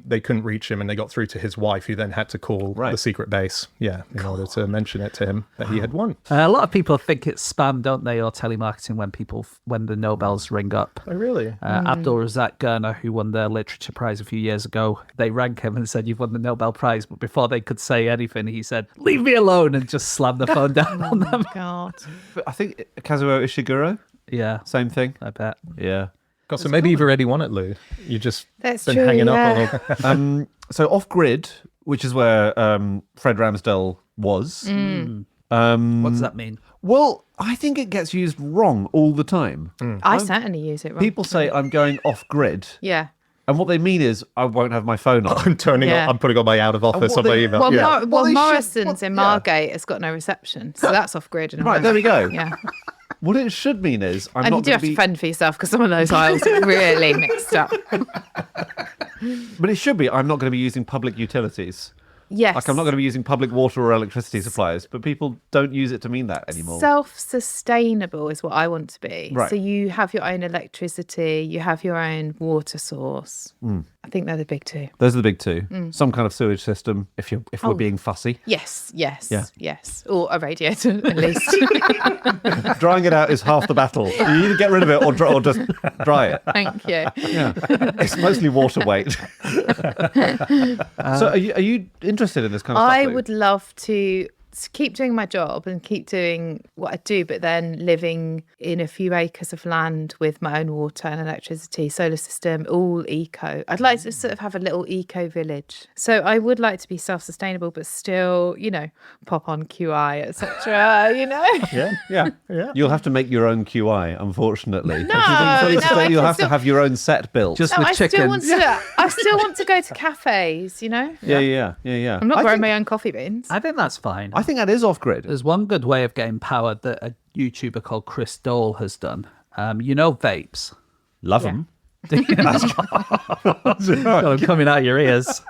S2: they couldn't reach him and they got through to his wife, who then had to call the secret base, in order to mention it to him that he had won.
S1: A lot of people think it's spam, don't they, or telemarketing when the Nobels ring up.
S2: Oh, really?
S1: Abdul Razak Gurna, who won the Literature Prize a few years ago, they rang him and said, you've won the Nobel Prize. But before they could say anything, he said, leave me alone, and just slammed the phone down on them.
S3: God.
S4: But I think Kazuo Ishiguro,
S1: Yeah,
S4: same thing.
S1: I bet.
S4: Yeah.
S2: God, so maybe you've already won it, Lou. You just
S3: That's
S2: been
S3: true,
S2: hanging
S3: yeah.
S2: up on.
S4: So Off Grid, which is where Fred Ramsdell was.
S1: What does that mean?
S4: Well, I think it gets used wrong all the time.
S3: I certainly use it wrong.
S4: People say I'm going off grid,
S3: Yeah.
S4: and what they mean is I won't have my phone on.
S2: I'm turning
S3: Yeah.
S2: I'm putting on my out of office
S4: what
S2: on my
S4: they-
S2: email.
S3: Well,
S2: yeah.
S3: well,
S4: they should-
S3: Morrison's in
S4: yeah.
S3: Margate has got no reception, so that's off grid.
S4: Right, there we go.
S3: Yeah,
S4: What it should mean is I'm
S3: and you
S4: not
S3: do
S4: going
S3: have
S4: to
S3: to
S4: be.
S3: fend for yourself because some of those aisles are really mixed up.
S4: But it should be I'm not going to be using public utilities.
S3: Yes,
S4: Like I'm not going to be using public water or electricity supplies. But people don't use it to mean that anymore.
S3: Self-sustainable is what I want to be.
S4: Right.
S3: So you have your own electricity, you have your own water source. I think they're the big two.
S4: Those are the big two. Some kind of sewage system, if we're being fussy.
S3: Yes, yes,
S4: Yeah.
S3: yes, or a radiator at least.
S4: Drying it out is half the battle. You either get rid of it or just dry it.
S3: Thank you.
S4: Yeah, it's mostly water weight. So, are you interested in this kind of stuff?
S3: I
S4: Lou?
S3: would love to keep doing my job and keep doing what I do, but then living in a few acres of land with my own water and electricity, solar system, all eco. I'd like to sort of have a little eco village. So I would like to be self-sustainable, but still, pop on QI, etc.
S2: Yeah.
S4: You'll have to make your own QI, unfortunately.
S3: No, I
S4: You'll
S3: can
S4: have to
S3: still-
S4: have your own set built.
S1: Just
S3: No,
S1: with
S3: I still
S1: chickens.
S3: want to. I still want to go to cafes.
S4: Yeah.
S3: I'm not growing my own coffee beans.
S1: I think that's fine.
S4: I think that is off grid.
S1: There's one good way of getting power that a YouTuber called Chris Dole has done. Vapes.
S4: Love
S3: Yeah.
S4: them.
S1: Got them coming out of your ears.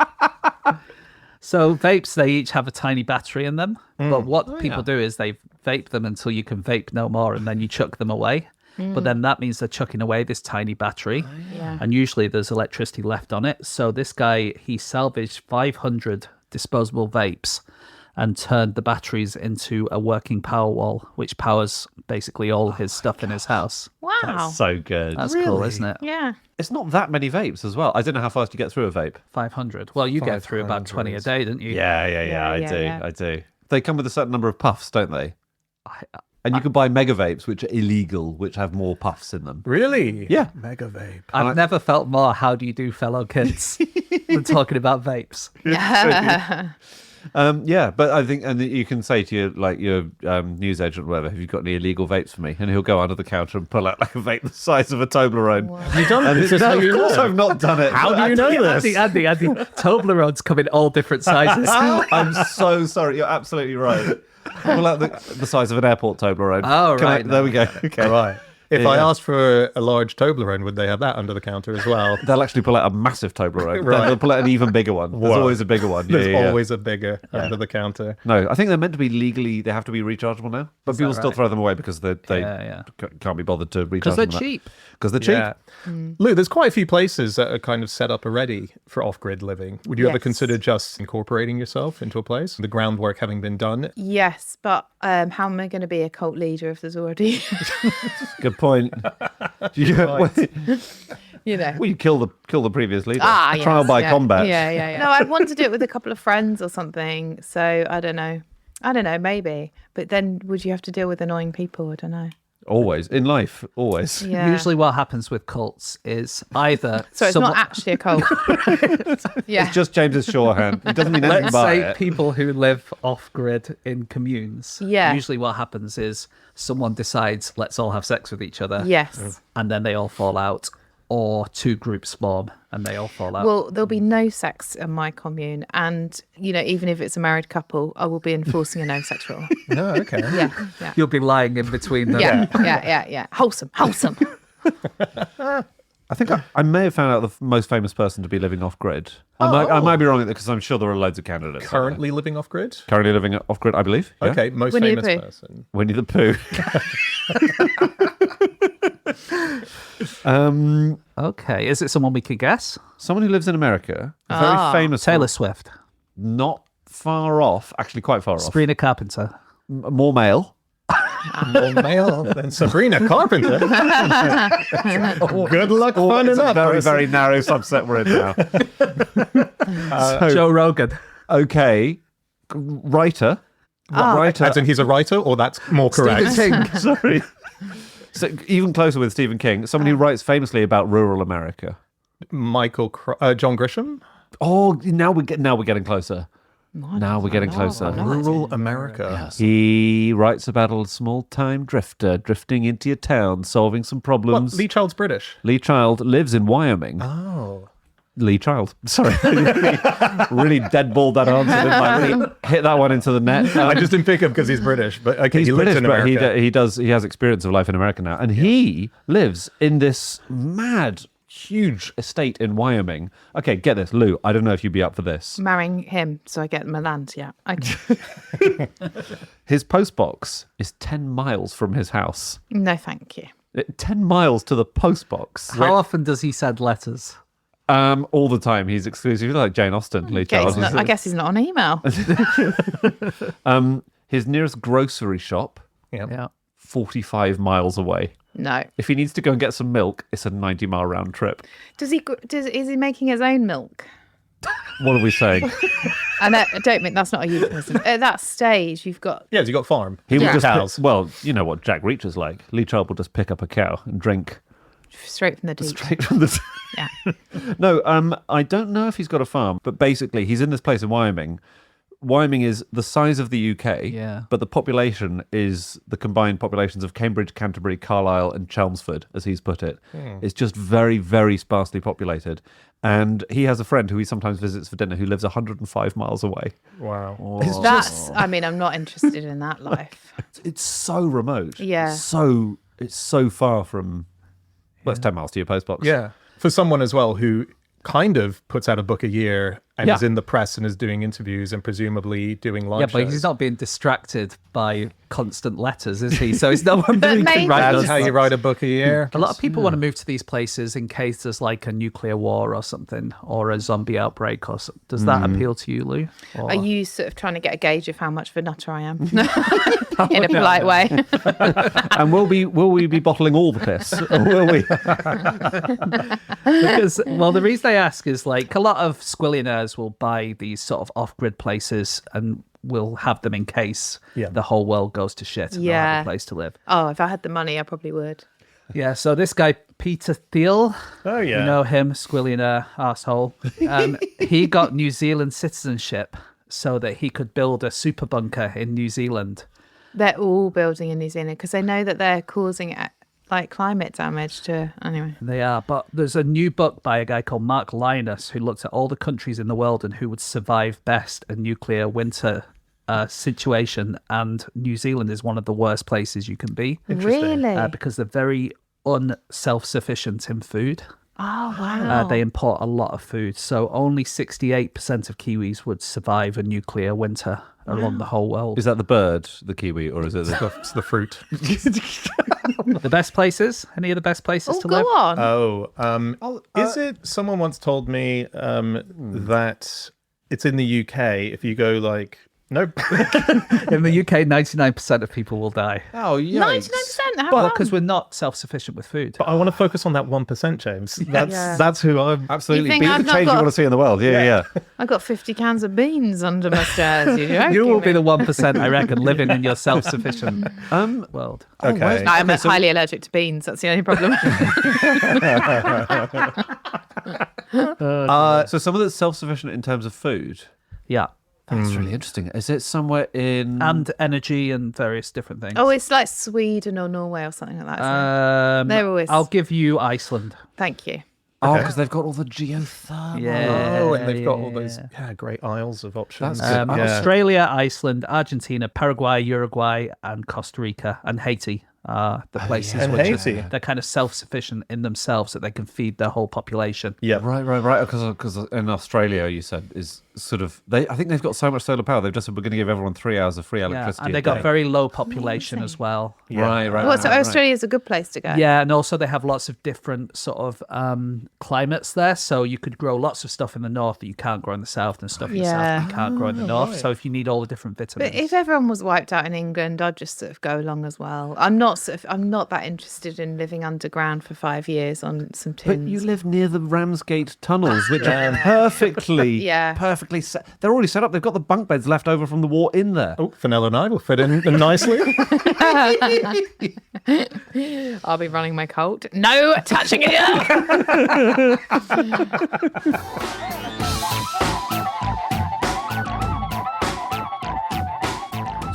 S5: So vapes, they each have a tiny battery in them. But what people do is they vape them until you can vape no more, and then you chuck them away. But then that means they're chucking away this tiny battery.
S3: Yeah.
S5: And usually there's electricity left on it. So this guy, he salvaged 500 disposable vapes and turned the batteries into a working power wall, which powers basically all his stuff in his house.
S3: Wow.
S4: That's so good.
S5: That's cool, isn't it?
S3: Yeah.
S4: It's not that many vapes as well. I don't know how fast you get through a vape.
S5: 500. Well, you get through about 20 a day, didn't you?
S3: Yeah,
S4: I do. They come with a certain number of puffs, don't they? And you can buy mega vapes, which are illegal, which have more puffs in them.
S2: Really?
S4: Yeah.
S2: Mega vape.
S5: I've never felt more how do you do, fellow kids, than talking about vapes.
S4: But I think, and you can say to your news agent or whatever, have you got any illegal vapes for me? And he'll go under the counter and pull out like a vape the size of a Toblerone.
S3: Wow.
S2: You done
S4: And
S2: this? Is how
S4: of
S2: you
S4: course
S2: know.
S4: I've not done it.
S2: How do you know this?
S5: Andy, Toblerones come in all different sizes.
S4: I'm so sorry. You're absolutely right. Pull out the size of an airport Toblerone.
S5: Oh, right.
S4: There we go. Okay.
S2: All right. If I
S4: Yeah.
S2: asked for a large Toblerone, would they have that under the counter as well?
S4: They'll actually pull out a massive Toblerone.
S2: Right.
S4: They'll pull out an even bigger one. There's
S2: Whoa.
S4: always a bigger one.
S2: There's
S4: Yeah.
S2: always a bigger under the counter.
S4: No, I think they're meant to be legally, they have to be rechargeable now. But people still
S5: right?
S4: throw them away because they
S5: Yeah.
S4: can't be bothered to recharge
S5: Because they're
S4: them.
S5: cheap.
S4: Because they're cheap.
S2: Yeah. Lou, there's quite a few places that are kind of set up already for off-grid living. Would you ever
S3: Yes.
S2: consider just incorporating yourself into a place? The groundwork having been done?
S3: Yes, but how am I going to be a cult leader if there's already,
S4: Good point. Well, you kill the previous leader. Trial by combat.
S3: Yeah. No, I'd want to do it with a couple of friends or something. So I don't know, maybe. But then would you have to deal with annoying people? I don't know.
S4: Always. In life, always.
S3: Yeah.
S5: Usually what happens with cults is either
S3: So it's not actually a cult. Yeah.
S4: It's just James's shorthand. It doesn't mean anything
S5: let's
S4: by
S5: say
S4: it.
S5: people who live off-grid in communes.
S3: Yeah.
S5: Usually what happens is someone decides, let's all have sex with each other.
S3: Yes.
S5: And then they all fall out. Or two groups form and they all fall out.
S3: Well, there'll be no sex in my commune. And, even if it's a married couple, I will be enforcing a no sex rule.
S2: No, okay.
S3: Yeah.
S5: You'll be lying in between them.
S3: Yeah. Wholesome.
S4: I think I may have found out the most famous person to be living off-grid. I might be wrong because I'm sure there are loads of candidates.
S2: Currently living off-grid?
S4: Currently living off-grid, I believe. Yeah.
S2: Okay, most
S3: Winnie the
S2: famous
S3: Pooh.
S2: person.
S4: Winnie the Pooh.
S5: Okay. Is it someone we could guess?
S4: Someone who lives in America. A very famous
S5: Taylor
S4: one.
S5: Swift.
S4: Not far off. Actually, quite far off.
S5: Sabrina Carpenter.
S4: More male.
S2: More male than Sabrina Carpenter. Good luck finding
S4: It's a
S2: that
S4: very,
S2: person.
S4: very narrow subset we're in now.
S5: Joe Rogan.
S4: Okay. Writer. Writer.
S2: As in he's a writer, or that's more correct?
S5: Stephen King.
S4: Sorry. So even closer with Stephen King, someone who writes famously about rural America.
S2: John Grisham?
S4: Oh, now we're getting closer. Now we're getting closer.
S2: Rural America.
S4: He writes about a small-time drifter drifting into your town, solving some
S2: What?
S4: problems.
S2: Lee Child's British.
S4: Lee Child lives in Wyoming.
S2: Oh.
S4: Lee Child. Sorry. Really deadballed that answer. Didn't I? Really hit that one into the net.
S2: I just didn't pick him because he's British, but okay,
S4: He's
S2: he lives
S4: British,
S2: in
S4: but
S2: America.
S4: he has experience of life in America now. And he lives in this mad, huge estate in Wyoming. Okay, get this, Lou. I don't know if you'd be up for this.
S3: Marrying him so I get my land. Yeah. Okay.
S4: His postbox is 10 miles from his house.
S3: No, thank you.
S4: 10 miles to the postbox.
S5: How often does he send letters?
S4: All the time. He's exclusively like Jane Austen, Lee
S3: Okay,
S4: Child.
S3: I guess he's not on email.
S4: His nearest grocery shop,
S5: Yeah.
S4: 45 miles away.
S3: No.
S4: If he needs to go and get some milk, it's a 90-mile round trip.
S3: Is he making his own milk?
S4: What are we saying?
S3: And I don't mean that's not a euphemism. At that stage, you've got
S2: Yeah, you got farm.
S4: He would
S3: Yeah.
S4: just
S2: Cows.
S4: well, you know what Jack Reach is like. Lee Child will just pick up a cow and drink
S3: straight from the deep.
S4: straight from the.
S3: Yeah.
S4: No, I don't know if he's got a farm, but basically he's in this place in Wyoming. Wyoming is the size of the UK,
S5: Yeah.
S4: but the population is the combined populations of Cambridge, Canterbury, Carlisle, and Chelmsford, as he's put it. It's just very, very sparsely populated. And he has a friend who he sometimes visits for dinner who lives 105 miles away.
S2: Wow.
S4: It's
S3: That's. I mean, I'm not interested in that life.
S4: It's so remote.
S3: Yeah.
S4: It's so far from. Well, it's 10 miles to your postbox.
S2: Yeah. For someone as well who kind of puts out a book a year and
S5: Yeah.
S2: is in the press and is doing interviews and presumably doing live
S5: Yeah, but
S2: shows.
S5: he's not being distracted by constant letters, is he? So it's no one
S3: But
S5: really can
S3: maybe-
S5: write
S2: That's
S5: those
S2: how you
S5: books.
S2: write a book a year.
S5: A lot of people want to move to these places in case there's like a nuclear war or something, or a zombie outbreak, or does that appeal to you, Lou? Or...
S3: Are you sort of trying to get a gauge of how much of a nutter I am? In a polite way.
S4: And will we be bottling all the piss? Or will we?
S5: Because, well, the reason I ask is like a lot of squillionaires will buy these sort of off-grid places and will have them in case the whole world goes to shit and they'll have
S3: Yeah.
S5: a place to live.
S3: Oh, if I had the money, I probably would.
S5: Yeah, so this guy, Peter Thiel,
S2: Oh, yeah.
S5: you know him, squillionaire arsehole, he got New Zealand citizenship so that he could build a super bunker in New Zealand.
S3: They're all building in New Zealand because they know that they're causing like climate damage to. Anyway,
S5: They are, but there's a new book by a guy called Mark Linus who looked at all the countries in the world and who would survive best a nuclear winter situation, and New Zealand is one of the worst places you can be
S3: really?
S5: because they're very unself-sufficient in food.
S3: Oh wow!
S5: They import a lot of food, so only 68% of Kiwis would survive a nuclear winter along the whole world.
S4: Is that the bird, the kiwi, or is it the...
S2: It's the fruit.
S5: The best places? Any of the best places
S3: Oh,
S5: to
S3: go
S5: live?
S3: on.
S2: Is it? Someone once told me that it's in the UK. If you go like, nope.
S5: In the UK, 99% of people will die.
S4: Oh, yeah.
S3: 99%. How
S5: Well,
S3: come?
S5: because we're not self-sufficient with food.
S2: But I want to focus on that 1%, James.
S3: Yeah.
S2: That's who I'm.
S4: Absolutely.
S3: You think
S4: Be
S3: I've
S4: the
S3: not
S4: change you
S3: got-
S4: want to see in the world. Yeah.
S3: I got 50 cans of beans under my stairs.
S5: You will be the 1%, I reckon, living in your self-sufficient world.
S2: Okay.
S3: No, I'm highly allergic to beans. That's the only problem.
S4: So someone that's self-sufficient in terms of food.
S5: Yeah.
S4: That's really interesting. Is it somewhere in...
S5: And energy and various different things.
S3: Oh, it's like Sweden or Norway or something like that. Isn't it? They're always-
S5: I'll give you Iceland.
S3: Thank you.
S4: Oh, because they've got all the geothermal.
S5: Yeah.
S2: Oh, and they've got all those great aisles of options.
S4: That's good.
S5: Australia, Iceland, Argentina, Paraguay, Uruguay, and Costa Rica, and Haiti are the places
S2: And
S5: which
S2: Haiti.
S5: they're kind of self-sufficient in themselves, that they can feed their whole population.
S2: Yeah.
S4: Right. Because in Australia, you said, is sort of... I think they've got so much solar power, they've just said, we're going to give everyone 3 hours of free
S5: Yeah,
S4: electricity.
S5: and they
S4: a
S5: got
S4: day.
S5: very low population as well.
S4: Right.
S3: Well, so
S4: right.
S3: Australia's a good place to go.
S5: Yeah, and also they have lots of different sort of climates there. So you could grow lots of stuff in the north that you can't grow in the south, and stuff in the south that you can't grow in the north. So if you need all the different vitamins.
S3: But if everyone was wiped out in England, I'd just sort of go along as well. I'm not that interested in living underground for 5 years on some
S4: But
S3: tins.
S4: you live near the Ramsgate tunnels, which are perfectly set. They're already set up. They've got the bunk beds left over from the war in there.
S2: Oh, Fennell and I will fit in nicely.
S3: I'll be running my cult. No touching it.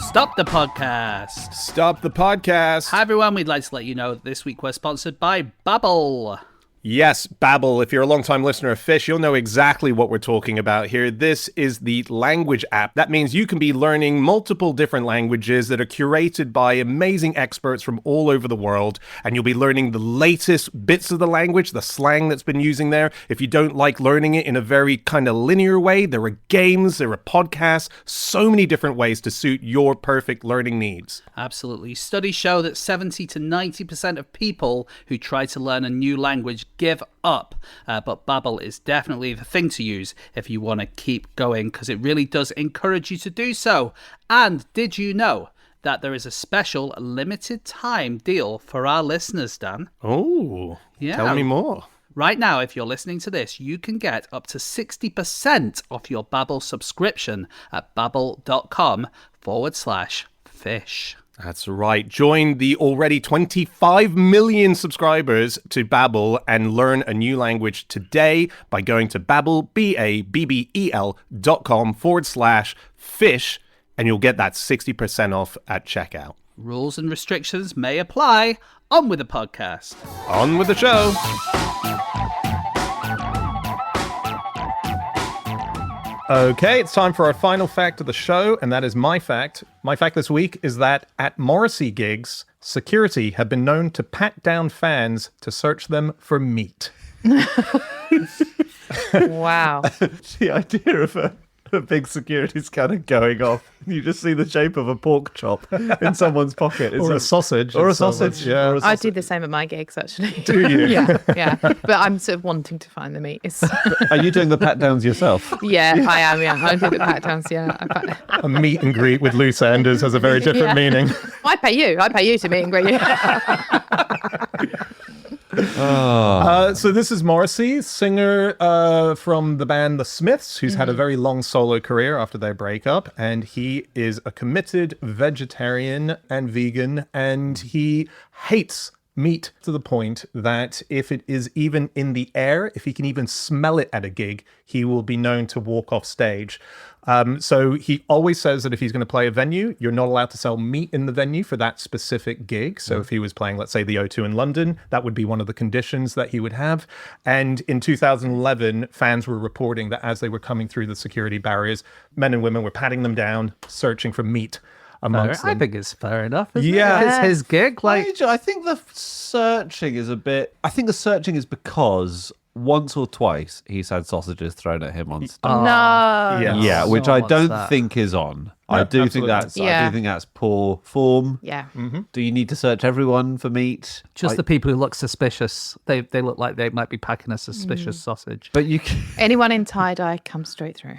S5: Stop the podcast.
S2: Stop the podcast.
S5: Hi everyone, we'd like to let you know that this week we're sponsored by Babbel.
S2: Yes, Babbel. If you're a long-time listener of Fish, you'll know exactly what we're talking about here. This is the language app. That means you can be learning multiple different languages that are curated by amazing experts from all over the world, and you'll be learning the latest bits of the language, the slang that's been using there. If you don't like learning it in a very kind of linear way, there are games, there are podcasts, so many different ways to suit your perfect learning needs.
S5: Absolutely. Studies show that 70 to 90% of people who try to learn a new language give up. But Babbel is definitely the thing to use if you want to keep going, because it really does encourage you to do so. And did you know that there is a special limited time deal for our listeners, Dan?
S2: Oh,
S5: Yeah.
S2: Tell me more.
S5: Right now, if you're listening to this, you can get up to 60% off your Babbel subscription at babbel.com/fish.
S2: That's right. Join the already 25 million subscribers to Babbel and learn a new language today by going to Babbel, babbel.com/fish, and you'll get that 60% off at checkout.
S5: Rules and restrictions may apply. On with the podcast.
S2: On with the show. Okay, it's time for our final fact of the show, and that is my fact. My fact this week is that at Morrissey gigs, security have been known to pat down fans to search them for meat.
S3: Wow.
S4: The idea of a big security scanner going off, you just see the shape of a pork chop in someone's pocket.
S2: Or a sausage.
S4: Or a
S2: in someone's-
S4: sausage.
S2: Yeah.
S4: Or a
S3: I
S4: sausage.
S3: do the same at my gigs, actually.
S2: Do you?
S3: Yeah. But I'm sort of wanting to find the meat.
S4: Are you doing the pat downs yourself?
S3: Yeah, I am. Yeah, I do the pat downs. Yeah,
S2: A meet and greet with loose enders has a very different
S3: Yeah.
S2: meaning.
S3: I pay you. I pay you to meet and greet you.
S2: So this is Morrissey, singer from the band The Smiths, who's had a very long solo career after their breakup, and he is a committed vegetarian and vegan, and he hates meat to the point that if it is even in the air, if he can even smell it at a gig, he will be known to walk off stage. So he always says that if he's going to play a venue, you're not allowed to sell meat in the venue for that specific gig. So if he was playing, let's say, the O2 in London, that would be one of the conditions that he would have. And in 2011, fans were reporting that as they were coming through the security barriers, men and women were patting them down, searching for meat amongst
S5: I
S2: them.
S5: think it's fair enough. Isn't
S2: Yeah.
S5: it? It's his gig. Like,
S4: I think the searching is a bit. I think the searching is because once or twice he's had sausages thrown at him on stage.
S3: No.
S2: Yeah.
S4: Yeah, which
S5: No
S4: I
S5: one
S4: don't
S5: wants that.
S4: think is on.
S2: No,
S4: I do
S2: absolutely.
S4: think that's. I
S3: Yeah.
S4: do think that's poor form.
S3: Yeah.
S4: Do you need to search everyone for meat?
S5: just the people who look suspicious. They look like they might be packing a suspicious sausage.
S4: But you can.
S3: Anyone in tie-dye comes straight through.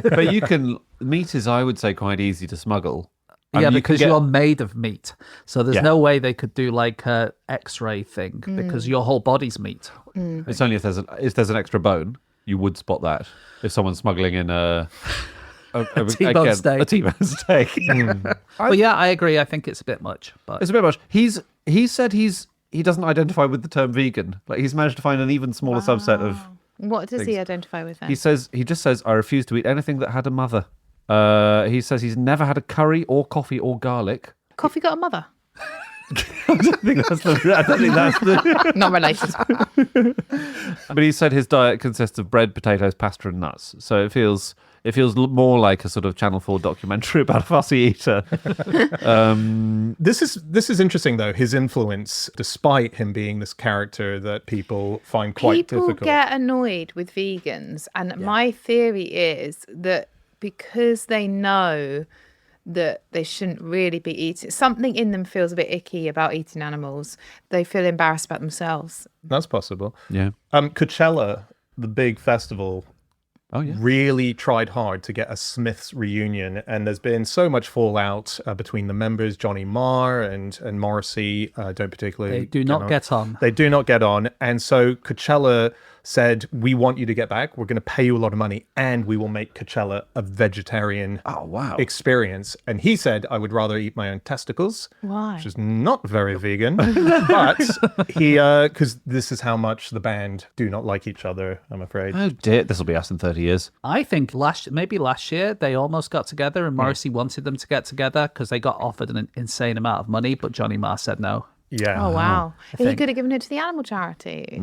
S4: But you can. Meat is, I would say, quite easy to smuggle. I
S5: Yeah,
S4: mean,
S5: because
S4: you can
S5: you're
S4: get-
S5: made of meat. So there's
S4: Yeah.
S5: no way they could do like a X-ray thing because your whole body's meat.
S4: It's only if there's an extra bone, you would spot that. If someone's smuggling in a
S5: T-bone steak.
S4: a T-bone steak.
S5: But yeah, I agree. I think it's a bit much. But
S4: It's a bit much. He said he doesn't identify with the term vegan. Like he's managed to find an even smaller subset of.
S3: What does he
S4: Things.
S3: identify with then?
S4: He just says I refuse to eat anything that had a mother. He says he's never had a curry or coffee or garlic.
S3: Coffee got a mother?
S4: I don't think that's the.
S3: Not related.
S4: But he said his diet consists of bread, potatoes, pasta, and nuts. So it feels more like a sort of Channel 4 documentary about a fussy eater.
S2: This is interesting, though, his influence, despite him being this character that people find quite
S3: People
S2: difficult.
S3: get annoyed with vegans, and my theory is that because they know that they shouldn't really be eating, something in them feels a bit icky about eating animals. They feel embarrassed about themselves.
S2: That's possible.
S4: Yeah.
S2: Coachella, the big festival,
S4: Oh yeah.
S2: really tried hard to get a Smiths reunion, and there's been so much fallout between the members. Johnny Marr and Morrissey don't particularly.
S5: they do not get on.
S2: They do not get on, and so Coachella said, "We want you to get back. We're going to pay you a lot of money, and we will make Coachella a vegetarian
S4: Oh wow.
S2: experience." And he said, "I would rather eat my own testicles."
S3: Why?
S2: Which is not very vegan, but he because this is how much the band do not like each other. I'm afraid.
S4: Oh dear, this will be us in 30 years.
S5: I think maybe last year they almost got together, and Morrissey wanted them to get together because they got offered an insane amount of money, but Johnny Marr said no.
S2: Yeah.
S3: Oh, wow. He
S5: think.
S3: could have given it to the animal charities.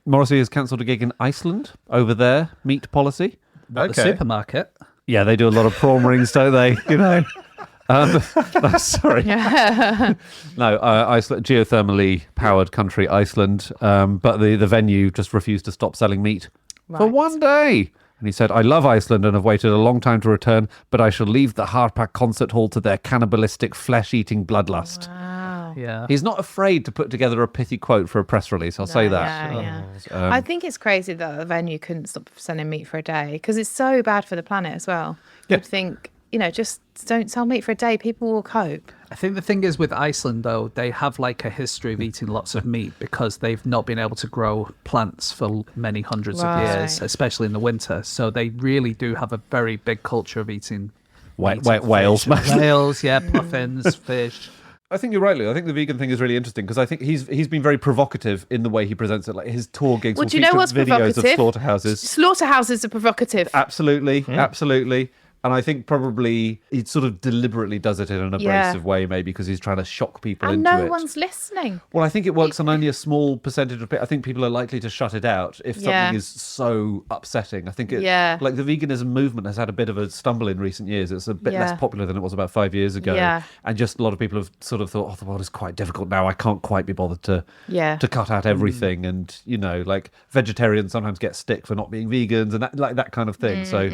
S4: Morrissey has cancelled a gig in Iceland over their meat policy.
S5: The
S2: Okay.
S5: supermarket.
S4: Yeah, they do a lot of prawn rings, don't they? You know. No, sorry. No, Iceland, geothermally powered country, Iceland. But the venue just refused to stop selling meat for
S3: Right.
S4: one day. And he said, "I love Iceland and have waited a long time to return, but I shall leave the Harpak concert hall to their cannibalistic, flesh-eating bloodlust."
S3: Wow.
S5: Yeah.
S4: He's not afraid to put together a pithy quote for a press release. I'll say that.
S3: Yeah. I think it's crazy that the venue couldn't stop selling meat for a day because it's so bad for the planet as well. You'd think, just don't sell meat for a day. People will cope.
S5: I think the thing is with Iceland, though, they have like a history of eating lots of meat because they've not been able to grow plants for many hundreds of years,
S3: Right.
S5: especially in the winter. So they really do have a very big culture of eating meat and
S4: Whales,
S5: fish.
S4: mostly.
S5: Whales, yeah, puffins, fish.
S4: I think you're right, Lou. I think the vegan thing is really interesting because I think he's been very provocative in the way he presents it. Like his tour gigs
S3: Well,
S4: will
S3: do you know
S4: feature
S3: what's
S4: videos of
S3: provocative?
S4: slaughterhouses.
S3: Slaughterhouses are provocative.
S4: Absolutely, absolutely. And I think probably he sort of deliberately does it in an abrasive way, maybe because he's trying to shock people
S3: And
S4: into
S3: no
S4: it.
S3: one's listening.
S4: Well, I think it works on only a small percentage of people. I think people are likely to shut it out if something is so upsetting. I think like the veganism movement has had a bit of a stumble in recent years. It's a bit less popular than it was about 5 years ago.
S3: Yeah.
S4: And just a lot of people have sort of thought, the world is quite difficult now. I can't quite be bothered to cut out everything. And, like vegetarians sometimes get stick for not being vegans and that kind of thing. So I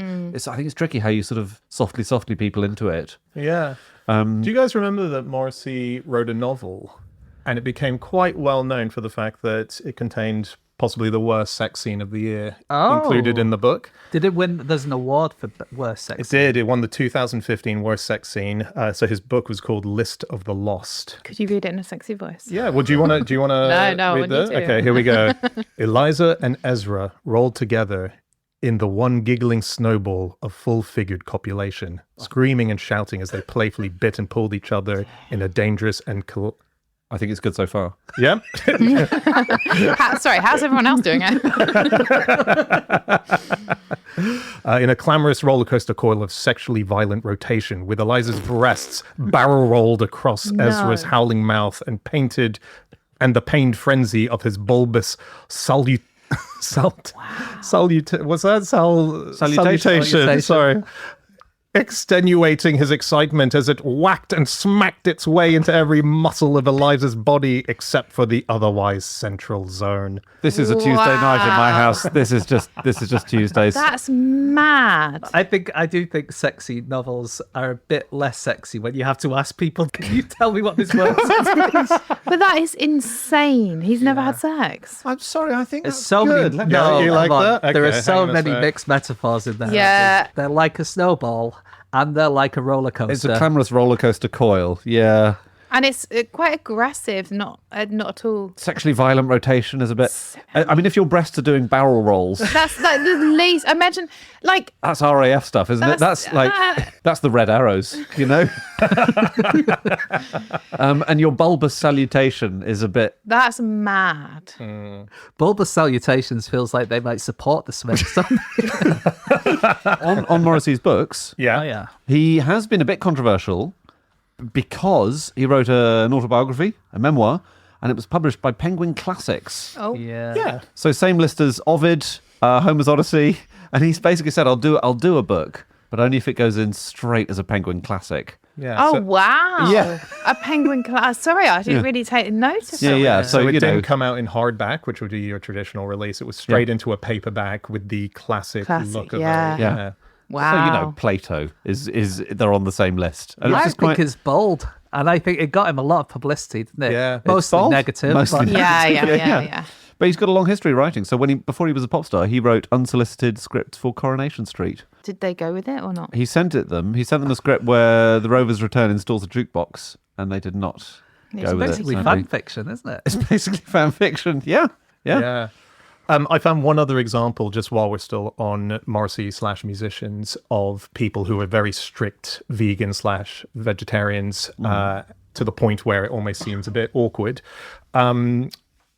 S4: think it's tricky how you sort of softly people into it.
S2: Yeah. Do you guys remember that Morrissey wrote a novel and it became quite well known for the fact that it contained possibly the worst sex scene of the year included in the book?
S5: Did it win? There's an award for worst sex
S2: It did. It won the 2015 worst sex scene. So his book was called List of the Lost.
S3: Could you read it in a sexy voice?
S2: Yeah. Well, do you want to
S3: No, I
S2: read
S3: want you
S2: that?
S3: to.
S2: Okay, here we go. Eliza and Ezra rolled together in the one giggling snowball of full-figured copulation, screaming and shouting as they playfully bit and pulled each other in a dangerous and
S4: I think it's good so far.
S2: Yeah.
S3: Sorry, how's everyone else doing it?
S2: In a clamorous roller coaster coil of sexually violent rotation, with Eliza's breasts barrel rolled across Ezra's howling mouth and the pained frenzy of his bulbous salutation. Sorry. Extenuating his excitement as it whacked and smacked its way into every muscle of Eliza's body except for the otherwise central zone.
S4: This is a Tuesday night in my house. This is just Tuesdays.
S3: That's mad.
S5: I do think sexy novels are a bit less sexy when you have to ask people, can you tell me what this word says, please?
S3: But that is insane. He's never had sex.
S2: I'm sorry, I think
S5: There's
S2: that's
S5: so
S2: good.
S5: many.
S2: No, you like
S5: come on.
S2: that?
S5: There are
S2: Okay,
S5: so
S2: hang on a
S5: many
S2: sec.
S5: mixed metaphors in there.
S3: Yeah.
S5: They're like a snowball and they're like a roller coaster.
S4: It's a clamorous roller coaster coil. Yeah.
S3: And it's quite aggressive, not at all.
S4: Sexually violent rotation is a bit. I mean, if your breasts are doing barrel rolls,
S3: That's like the least. Imagine, like,
S4: that's RAF stuff, isn't it? That's like that's the red arrows, and your bulbous salutation is a bit.
S3: that's mad.
S5: Bulbous salutations feels like they might support the Smiths.
S4: On Morrissey's books,
S2: Yeah.
S5: Oh, yeah.
S4: he has been a bit controversial because he wrote an autobiography, a memoir, and it was published by Penguin Classics.
S3: Oh,
S5: Yeah.
S2: Yeah.
S4: So same list as Ovid, Homer's Odyssey, and he's basically said, "I'll do a book, but only if it goes in straight as a Penguin classic."
S2: Yeah.
S3: Oh,
S2: so,
S3: wow.
S4: Yeah.
S3: A penguin class. Sorry, I didn't really take notice of it.
S4: Yeah.
S2: so
S4: So
S2: it
S4: you know,
S2: didn't come out in hardback, which would be your traditional release. It was straight into a paperback with the classic look of
S3: yeah.
S2: it.
S4: Yeah.
S3: Wow.
S4: So Plato is they're on the same list. And
S5: I
S4: it's just
S5: think
S4: quite.
S5: it's bold. And I think it got him a lot of publicity, didn't it?
S2: Yeah. It's
S5: Mostly
S4: bold.
S5: negative.
S4: Mostly
S5: but-
S4: negative.
S3: Yeah.
S4: But he's got a long history writing. So before he was a pop star, he wrote unsolicited scripts for Coronation Street.
S3: Did they go with it or not?
S4: He sent them a script where the Rover's Return installs a jukebox, and they did not
S3: It's
S4: go with it.
S5: Basically
S4: sadly.
S5: fan fiction, isn't it?
S4: It's basically fan fiction. Yeah.
S2: Yeah. I found one other example, just while we're still on Morrissey/musicians, of people who are very strict vegan/vegetarians to the point where it almost seems a bit awkward.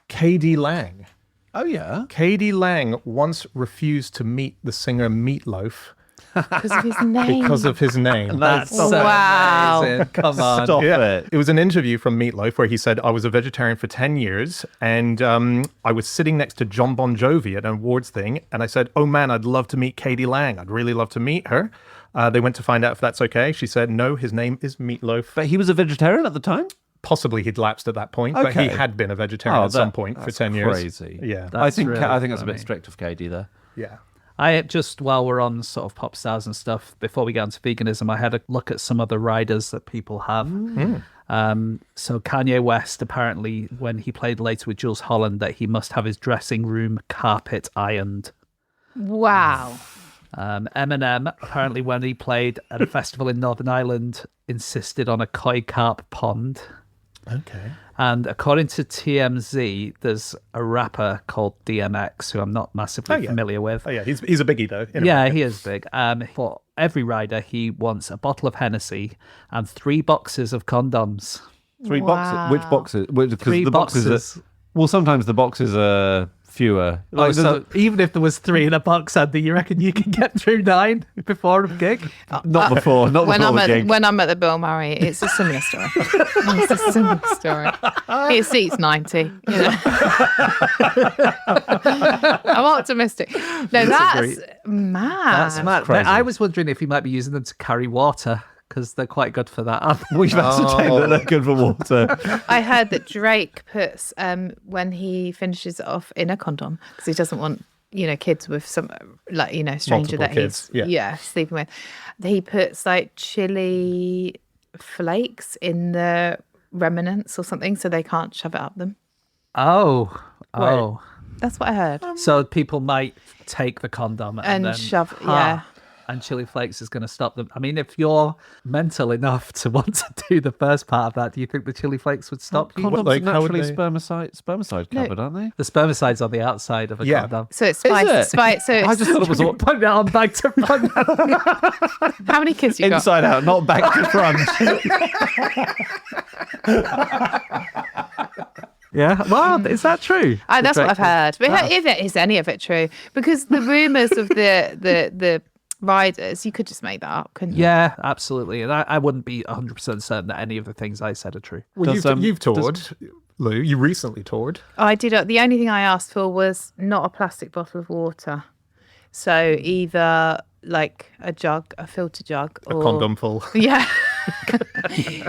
S2: K.D. Lang.
S4: Oh yeah.
S2: K.D. Lang once refused to meet the singer Meatloaf
S3: Because of his name.
S2: because of his name.
S5: That's so
S3: Wow.
S5: amazing. Come on.
S4: Stop it.
S2: It was an interview from Meatloaf where he said, I was a vegetarian for 10 years and I was sitting next to John Bon Jovi at an awards thing. And I said, oh man, I'd love to meet K.D. Lang. I'd really love to meet her. They went to find out if that's okay. She said, no, his name is Meatloaf.
S4: But he was a vegetarian at the time?
S2: Possibly he'd lapsed at that point, but he
S4: Okay.
S2: had been a vegetarian at some point for
S4: that's
S2: 10 years.
S4: Crazy.
S2: Yeah.
S4: I think
S5: really
S4: that's a bit
S5: funny.
S4: strict of KD there.
S2: Yeah.
S5: I just, while we're on sort of pop stars and stuff, before we get into veganism, I had a look at some other riders that people have. So Kanye West, apparently, when he played later with Jules Holland, that he must have his dressing room carpet ironed.
S3: Wow.
S5: Eminem, apparently, when he played at a festival in Northern Ireland, insisted on a koi carp pond.
S2: Okay.
S5: And according to TMZ, there's a rapper called DMX, who I'm not massively familiar with.
S2: Oh, yeah. He's a biggie, though. in
S5: Yeah,
S2: America.
S5: he is big. For every rider, he wants a bottle of Hennessy and 3 boxes of condoms.
S4: 3
S3: Wow.
S4: boxes. Which boxes? Because
S5: 3
S4: the boxes.
S5: boxes.
S4: Well, sometimes the boxes are fewer.
S5: Oh, so even if there was 3 in a box, Andy, you reckon you can get through 9 before a gig?
S4: Not before the gig.
S3: When I'm at the Bill Murray, it's a similar story. It's a similar story. It seats 90. You know. I'm optimistic. No, that's mad.
S5: That's mad.
S4: crazy.
S5: I was wondering if you might be using them to carry water, because they're quite good for that.
S4: We've ascertained that they're good for water.
S3: I heard that Drake puts when he finishes it off in a condom because he doesn't want kids with some stranger
S2: Multiple
S3: that
S2: kids,
S3: he's sleeping with. He puts like chili flakes in the remnants or something so they can't shove it up them.
S5: Oh.
S3: That's what I heard.
S5: So people might take the condom and then
S3: shove. Yeah.
S5: And chili flakes is going to stop them. I mean, if you're mental enough to want to do the first part of that, do you think the chili flakes would stop you?
S4: Condoms
S2: like,
S4: are
S2: how would
S4: naturally
S2: they-
S4: spermicide covered, aren't they?
S5: The spermicide's on the outside of a
S2: Yeah.
S5: condom.
S3: So it's spice. So
S4: I
S3: it's,
S4: just thought it was all
S5: Put it on back to front.
S3: how many kids you got?
S4: inside out, not back to front.
S5: Yeah. Well, is that true?
S3: That's what I've heard. But is any of it true? Because the rumours of the riders, you could just make that up, couldn't you?
S5: Yeah, absolutely. And I wouldn't be 100% certain that any of the things I said are true.
S2: Well,
S4: Does,
S2: you've toured, Lou. You recently toured.
S3: I did. The only thing I asked for was not a plastic bottle of water. So either like a jug, a filter jug,
S2: A
S3: or
S2: condom full.
S3: Yeah,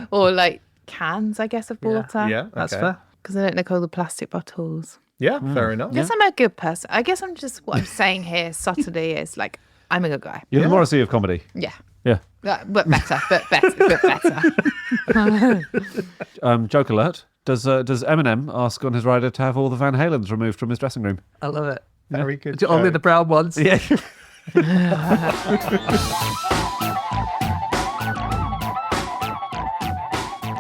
S3: or like cans, I guess, of water.
S2: Yeah,
S5: That's
S2: okay.
S5: fair.
S3: Because I don't like all the plastic bottles.
S2: Yeah, fair enough.
S3: I guess I'm a good person. I guess I'm just what I'm saying here subtly is like I'm a good guy.
S4: You're the Morrissey of comedy.
S3: Yeah.
S4: Yeah.
S3: But better.
S4: Joke alert. Does Eminem ask on his rider to have all the Van Halens removed from his dressing room?
S5: I love it.
S2: Very good.
S5: Only
S2: joke.
S5: the brown ones.
S4: Yeah.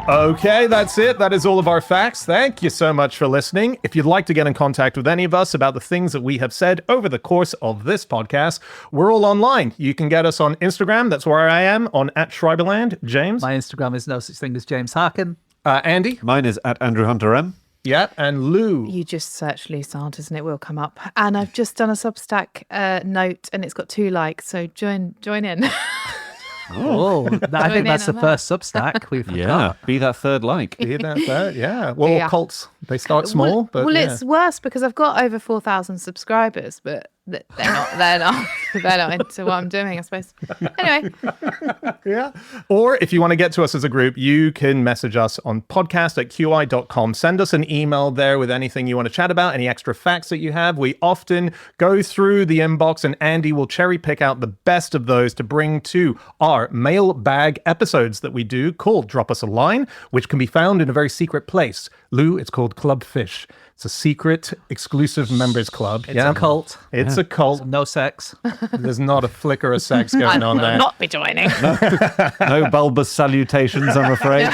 S2: Okay, that's it. That is all of our facts. Thank you so much for listening. If you'd like to get in contact with any of us about the things that we have said over the course of this podcast, we're all online. You can get us on Instagram. That's where I am, on @Schreiberland. James?
S5: My Instagram is no such thing as James Harkin.
S2: Andy?
S4: Mine is at Andrew Hunter M.
S2: Yeah, and Lou.
S3: You just search Lou Sanders and it will come up. And I've just done a Substack note and it's got 2 likes. So join in.
S5: Oh, I think that's the
S3: on
S5: first Substack we've
S4: Yeah. Be that third like.
S2: Hear that? Yeah. Well,
S3: Yeah.
S2: cults, they start small, but
S3: well,
S2: yeah.
S3: it's worse because I've got over 4,000 subscribers, but they're not into what I'm doing, I suppose. Anyway,
S2: Yeah. Or if you want to get to us as a group, you can message us on podcast@qi.com. Send us an email there with anything you want to chat about, any extra facts that you have. We often go through the inbox and Andy will cherry pick out the best of those to bring to our mailbag episodes that we do called Drop Us a Line, which can be found in a very secret place. Lou, it's called Club Fish. It's a secret, exclusive members club.
S5: It's a cult.
S2: It's a cult.
S5: No sex.
S2: There's not a flicker of sex going on there.
S3: not be joining.
S4: No bulbous salutations, I'm afraid.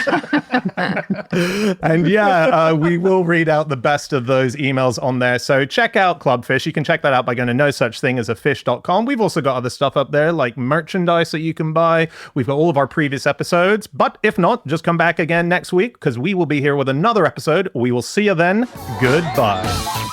S2: And yeah, we will read out the best of those emails on there. So check out Clubfish. You can check that out by going to nosuchthingasafish.com. We've also got other stuff up there like merchandise that you can buy. We've got all of our previous episodes. But if not, just come back again next week because we will be here with another episode. We will see you then. Goodbye.